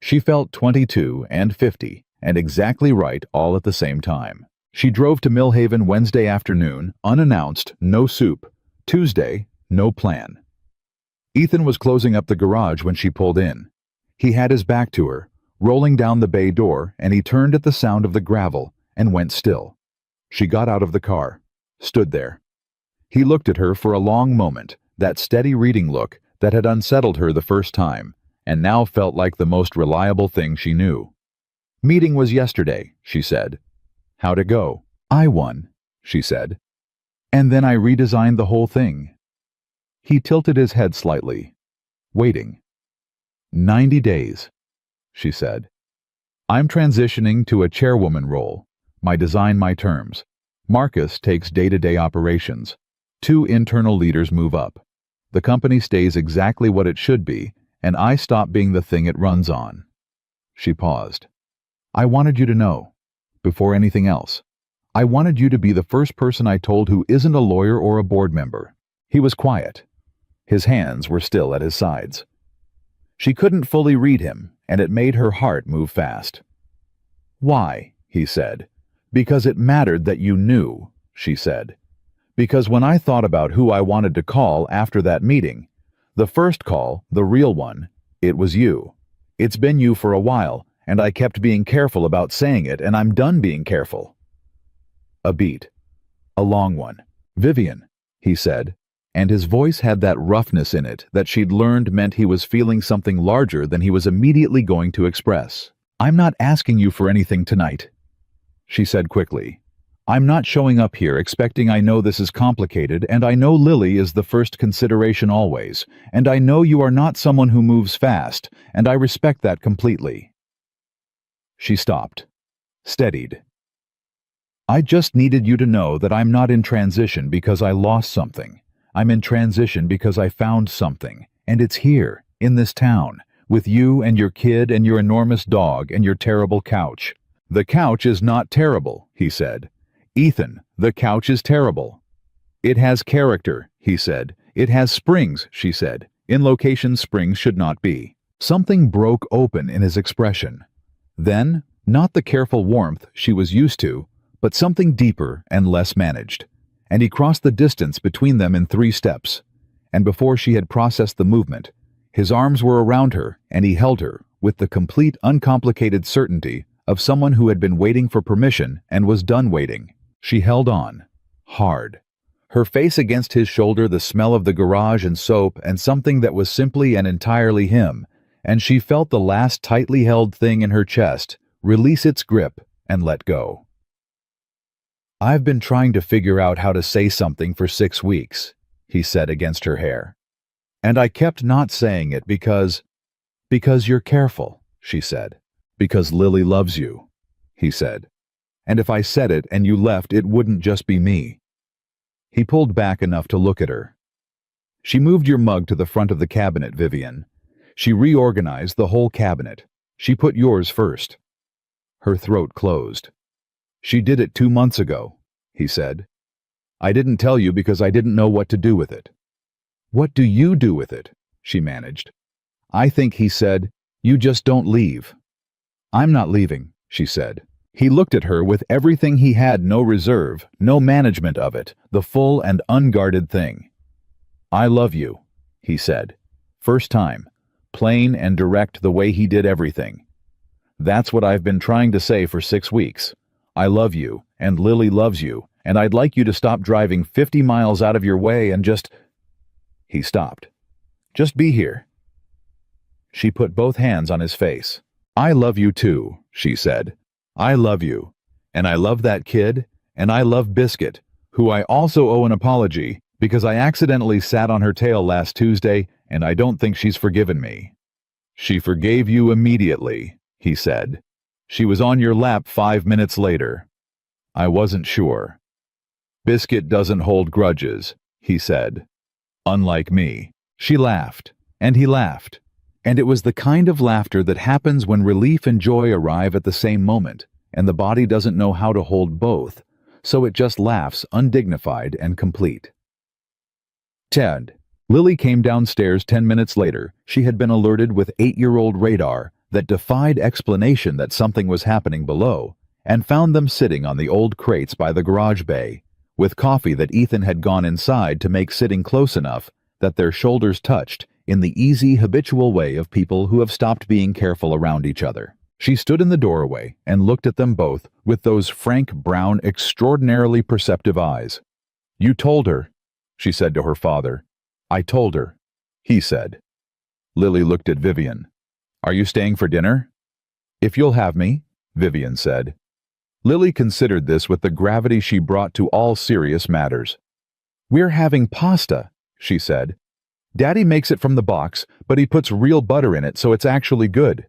She felt 22 and 50 and exactly right all at the same time. She drove to Millhaven Wednesday afternoon, unannounced, no soup. Tuesday, no plan. Ethan was closing up the garage when she pulled in. He had his back to her, rolling down the bay door, and he turned at the sound of the gravel and went still. She got out of the car, stood there. He looked at her for a long moment, that steady reading look that had unsettled her the first time, and now felt like the most reliable thing she knew. "Meeting was yesterday," she said. "How'd it go?" "I won," she said. "And then I redesigned the whole thing." He tilted his head slightly, waiting. 90 days, she said. "I'm transitioning to a chairwoman role. My design, my terms. Marcus takes day-to-day operations. 2 internal leaders move up. The company stays exactly what it should be, and I stop being the thing it runs on." She paused. "I wanted you to know. Before anything else. I wanted you to be the first person I told who isn't a lawyer or a board member." He was quiet. His hands were still at his sides. She couldn't fully read him, and it made her heart move fast. "Why?" he said. "Because it mattered that you knew," she said. "Because when I thought about who I wanted to call after that meeting, the first call, the real one, it was you. It's been you for a while, and I kept being careful about saying it, and I'm done being careful." A beat. A long one. "Vivian," he said, and his voice had that roughness in it that she'd learned meant he was feeling something larger than he was immediately going to express. "I'm not asking you for anything tonight," she said quickly. I'm not showing up here expecting I know this is complicated, and I know Lily is the first consideration always, and I know you are not someone who moves fast, and I respect that completely." She stopped, steadied. "I just needed you to know that I'm not in transition because I lost something. I'm in transition because I found something, and it's here, in this town, with you and your kid and your enormous dog and your terrible couch." "The couch is not terrible," he said. "Ethan, the couch is terrible." "It has character," he said. "It has springs," she said. "In locations springs should not be." Something broke open in his expression. Then, not the careful warmth she was used to, but something deeper and less managed. And he crossed the distance between them in 3 steps. And before she had processed the movement, his arms were around her and he held her with the complete, uncomplicated certainty of someone who had been waiting for permission and was done waiting. She held on, hard. Her face against his shoulder, the smell of the garage and soap and something that was simply and entirely him, and she felt the last tightly held thing in her chest release its grip and let go. "I've been trying to figure out how to say something for 6 weeks, he said against her hair. "And I kept not saying it because you're careful," she said. "Because Lily loves you," he said. "And if I said it and you left, it wouldn't just be me." He pulled back enough to look at her. "She moved your mug to the front of the cabinet, Vivian. She reorganized the whole cabinet. She put yours first." Her throat closed. "She did it 2 months ago," he said. "I didn't tell you because I didn't know what to do with it." "What do you do with it?" she managed. "I think," he said, "you just don't leave." "I'm not leaving," she said. He looked at her with everything he had, no reserve, no management of it, the full and unguarded thing. "I love you," he said. First time, plain and direct the way he did everything. "That's what I've been trying to say for 6 weeks. I love you, and Lily loves you, and I'd like you to stop driving 50 miles out of your way and just—" He stopped. "Just be here." She put both hands on his face. "I love you too," she said. "I love you. And I love that kid, and I love Biscuit, who I also owe an apology, because I accidentally sat on her tail last Tuesday, and I don't think she's forgiven me." "She forgave you immediately," he said. "She was on your lap 5 minutes later." "I wasn't sure." "Biscuit doesn't hold grudges," he said. "Unlike me." She laughed, and he laughed. And it was the kind of laughter that happens when relief and joy arrive at the same moment, and the body doesn't know how to hold both, so it just laughs undignified and complete. Ted. Lily came downstairs 10 minutes later. She had been alerted with 8-year-old radar that defied explanation that something was happening below, and found them sitting on the old crates by the garage bay, with coffee that Ethan had gone inside to make sitting close enough that their shoulders touched in the easy, habitual way of people who have stopped being careful around each other. She stood in the doorway and looked at them both with those frank, brown, extraordinarily perceptive eyes. "You told her," she said to her father. "I told her," he said. Lily looked at Vivian. "Are you staying for dinner?" "If you'll have me," Vivian said. Lily considered this with the gravity she brought to all serious matters. "We're having pasta," she said. "Daddy makes it from the box, but he puts real butter in it, so it's actually good."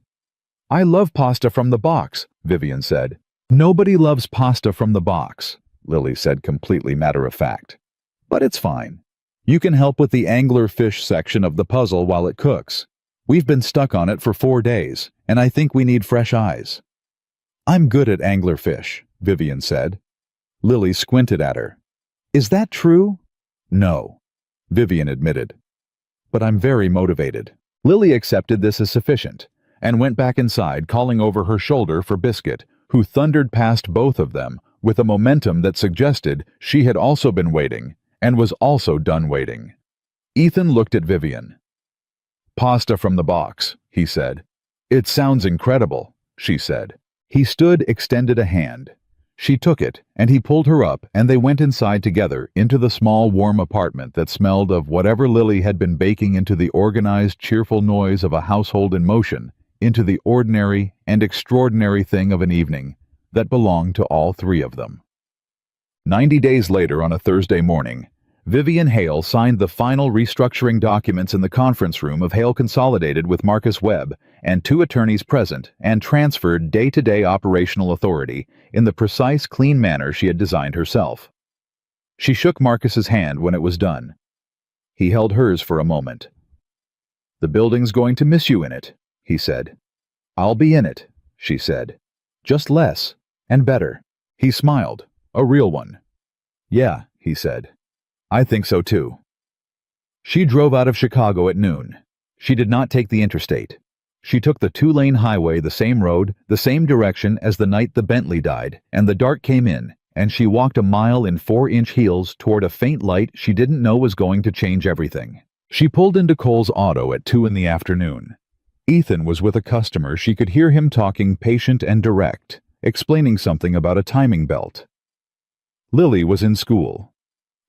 "I love pasta from the box," Vivian said. "Nobody loves pasta from the box," Lily said completely matter-of-fact. "But it's fine. You can help with the angler-fish section of the puzzle while it cooks. We've been stuck on it for 4 days, and I think we need fresh eyes." "I'm good at angler-fish," Vivian said. Lily squinted at her. "Is that true?" "No," Vivian admitted. "But I'm very motivated." Lily accepted this as sufficient, and went back inside, calling over her shoulder for Biscuit, who thundered past both of them with a momentum that suggested she had also been waiting, and was also done waiting. Ethan looked at Vivian. "Pasta from the box," he said. "It sounds incredible," she said. He stood, extended a hand. She took it, and he pulled her up, and they went inside together into the small, warm apartment that smelled of whatever Lily had been baking into the organized, cheerful noise of a household in motion, into the ordinary and extraordinary thing of an evening that belonged to all 3 of them. 90 days later, on a Thursday morning, Vivian Hale signed the final restructuring documents in the conference room of Hale Consolidated with Marcus Webb and 2 attorneys present, and transferred day-to-day operational authority in the precise, clean manner she had designed herself. She shook Marcus's hand when it was done. He held hers for a moment. "The building's going to miss you in it," he said. "I'll be in it," she said. "Just less, and better." He smiled, a real one. "Yeah," he said. "I think so too." She drove out of Chicago at noon. She did not take the interstate. She took the 2-lane highway, the same road, the same direction as the night the Bentley died, and the dark came in, and she walked a mile in 4-inch heels toward a faint light she didn't know was going to change everything. She pulled into Cole's auto at 2 in the afternoon. Ethan was with a customer. She could hear him talking patient and direct, explaining something about a timing belt. Lily was in school.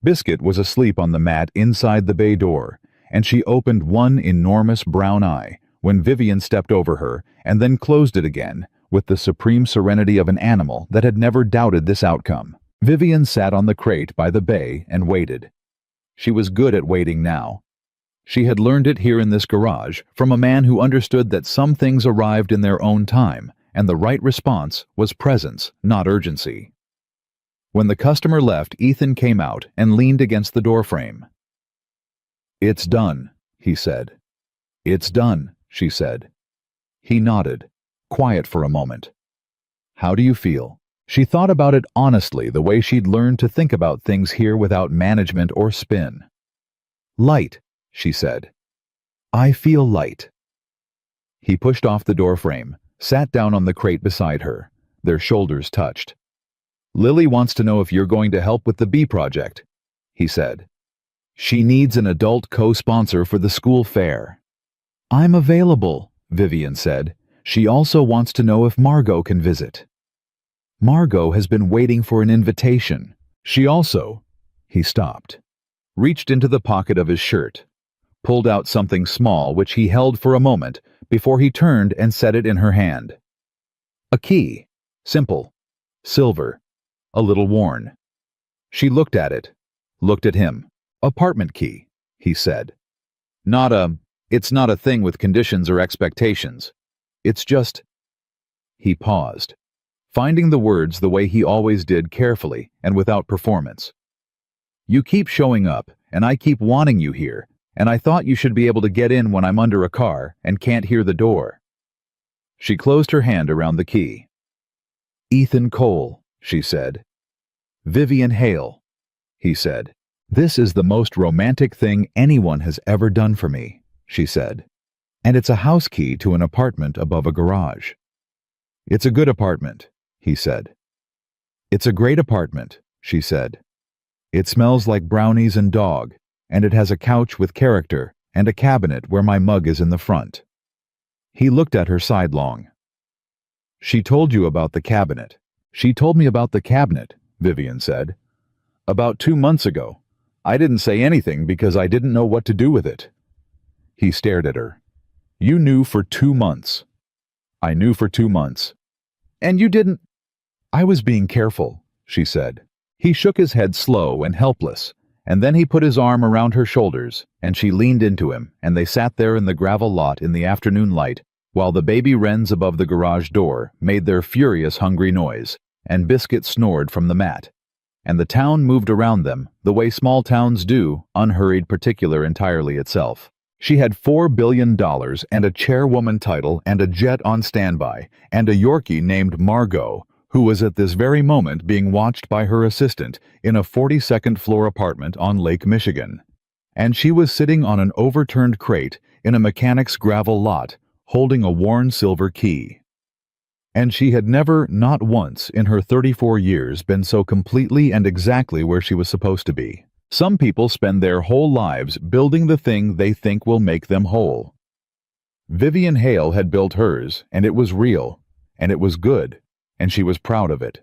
Biscuit was asleep on the mat inside the bay door, and she opened one enormous brown eye when Vivian stepped over her and then closed it again with the supreme serenity of an animal that had never doubted this outcome. Vivian sat on the crate by the bay and waited. She was good at waiting now. She had learned it here in this garage from a man who understood that some things arrived in their own time, and the right response was presence, not urgency. When the customer left, Ethan came out and leaned against the doorframe. "It's done," he said. "It's done," she said. He nodded, quiet for a moment. "How do you feel?" She thought about it honestly, the way she'd learned to think about things here without management or spin. "Light," she said. "I feel light." He pushed off the doorframe, sat down on the crate beside her. Their shoulders touched. "Lily wants to know if you're going to help with the bee project," he said. "She needs an adult co-sponsor for the school fair." "I'm available," Vivian said. "She also wants to know if Margot can visit." "Margot has been waiting for an invitation. She also—" He stopped, reached into the pocket of his shirt, pulled out something small which he held for a moment before he turned and set it in her hand. A key, simple, silver, a little worn. She looked at it, looked at him. "Apartment key," he said. It's not a thing with conditions or expectations. It's just—" He paused, finding the words the way he always did, carefully and without performance. "You keep showing up, and I keep wanting you here, and I thought you should be able to get in when I'm under a car and can't hear the door." She closed her hand around the key. "Ethan Cole," she said. "Vivian Hale," he said. "This is the most romantic thing anyone has ever done for me," she said. "And it's a house key to an apartment above a garage." "It's a good apartment," he said. "It's a great apartment," she said. "It smells like brownies and dog, and it has a couch with character and a cabinet where my mug is in the front." He looked at her sidelong. "She told you about the cabinet." "She told me about the cabinet," Vivian said. "About 2 months ago. I didn't say anything because I didn't know what to do with it." He stared at her. "You knew for 2 months." "I knew for 2 months." "And you didn't—" "I was being careful," she said. He shook his head, slow and helpless, and then he put his arm around her shoulders, and she leaned into him, and they sat there in the gravel lot in the afternoon light, while the baby wrens above the garage door made their furious hungry noise, and Biscuit snored from the mat. And the town moved around them, the way small towns do, unhurried, particular, entirely itself. She had $4 billion and a chairwoman title and a jet on standby, and a Yorkie named Margot, who was at this very moment being watched by her assistant in a 42nd floor apartment on Lake Michigan. And she was sitting on an overturned crate in a mechanic's gravel lot, holding a worn silver key. And she had never, not once, in her 34 years, been so completely and exactly where she was supposed to be. Some people spend their whole lives building the thing they think will make them whole. Vivian Hale had built hers, and it was real, and it was good, and she was proud of it.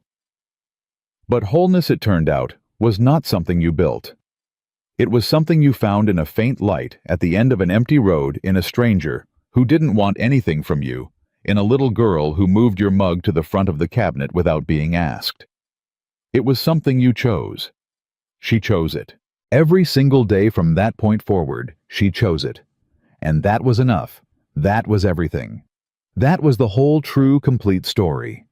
But wholeness, it turned out, was not something you built. It was something you found in a faint light at the end of an empty road, in a stranger who didn't want anything from you, in a little girl who moved your mug to the front of the cabinet without being asked. It was something you chose. She chose it. Every single day from that point forward, she chose it. And that was enough. That was everything. That was the whole true, complete story.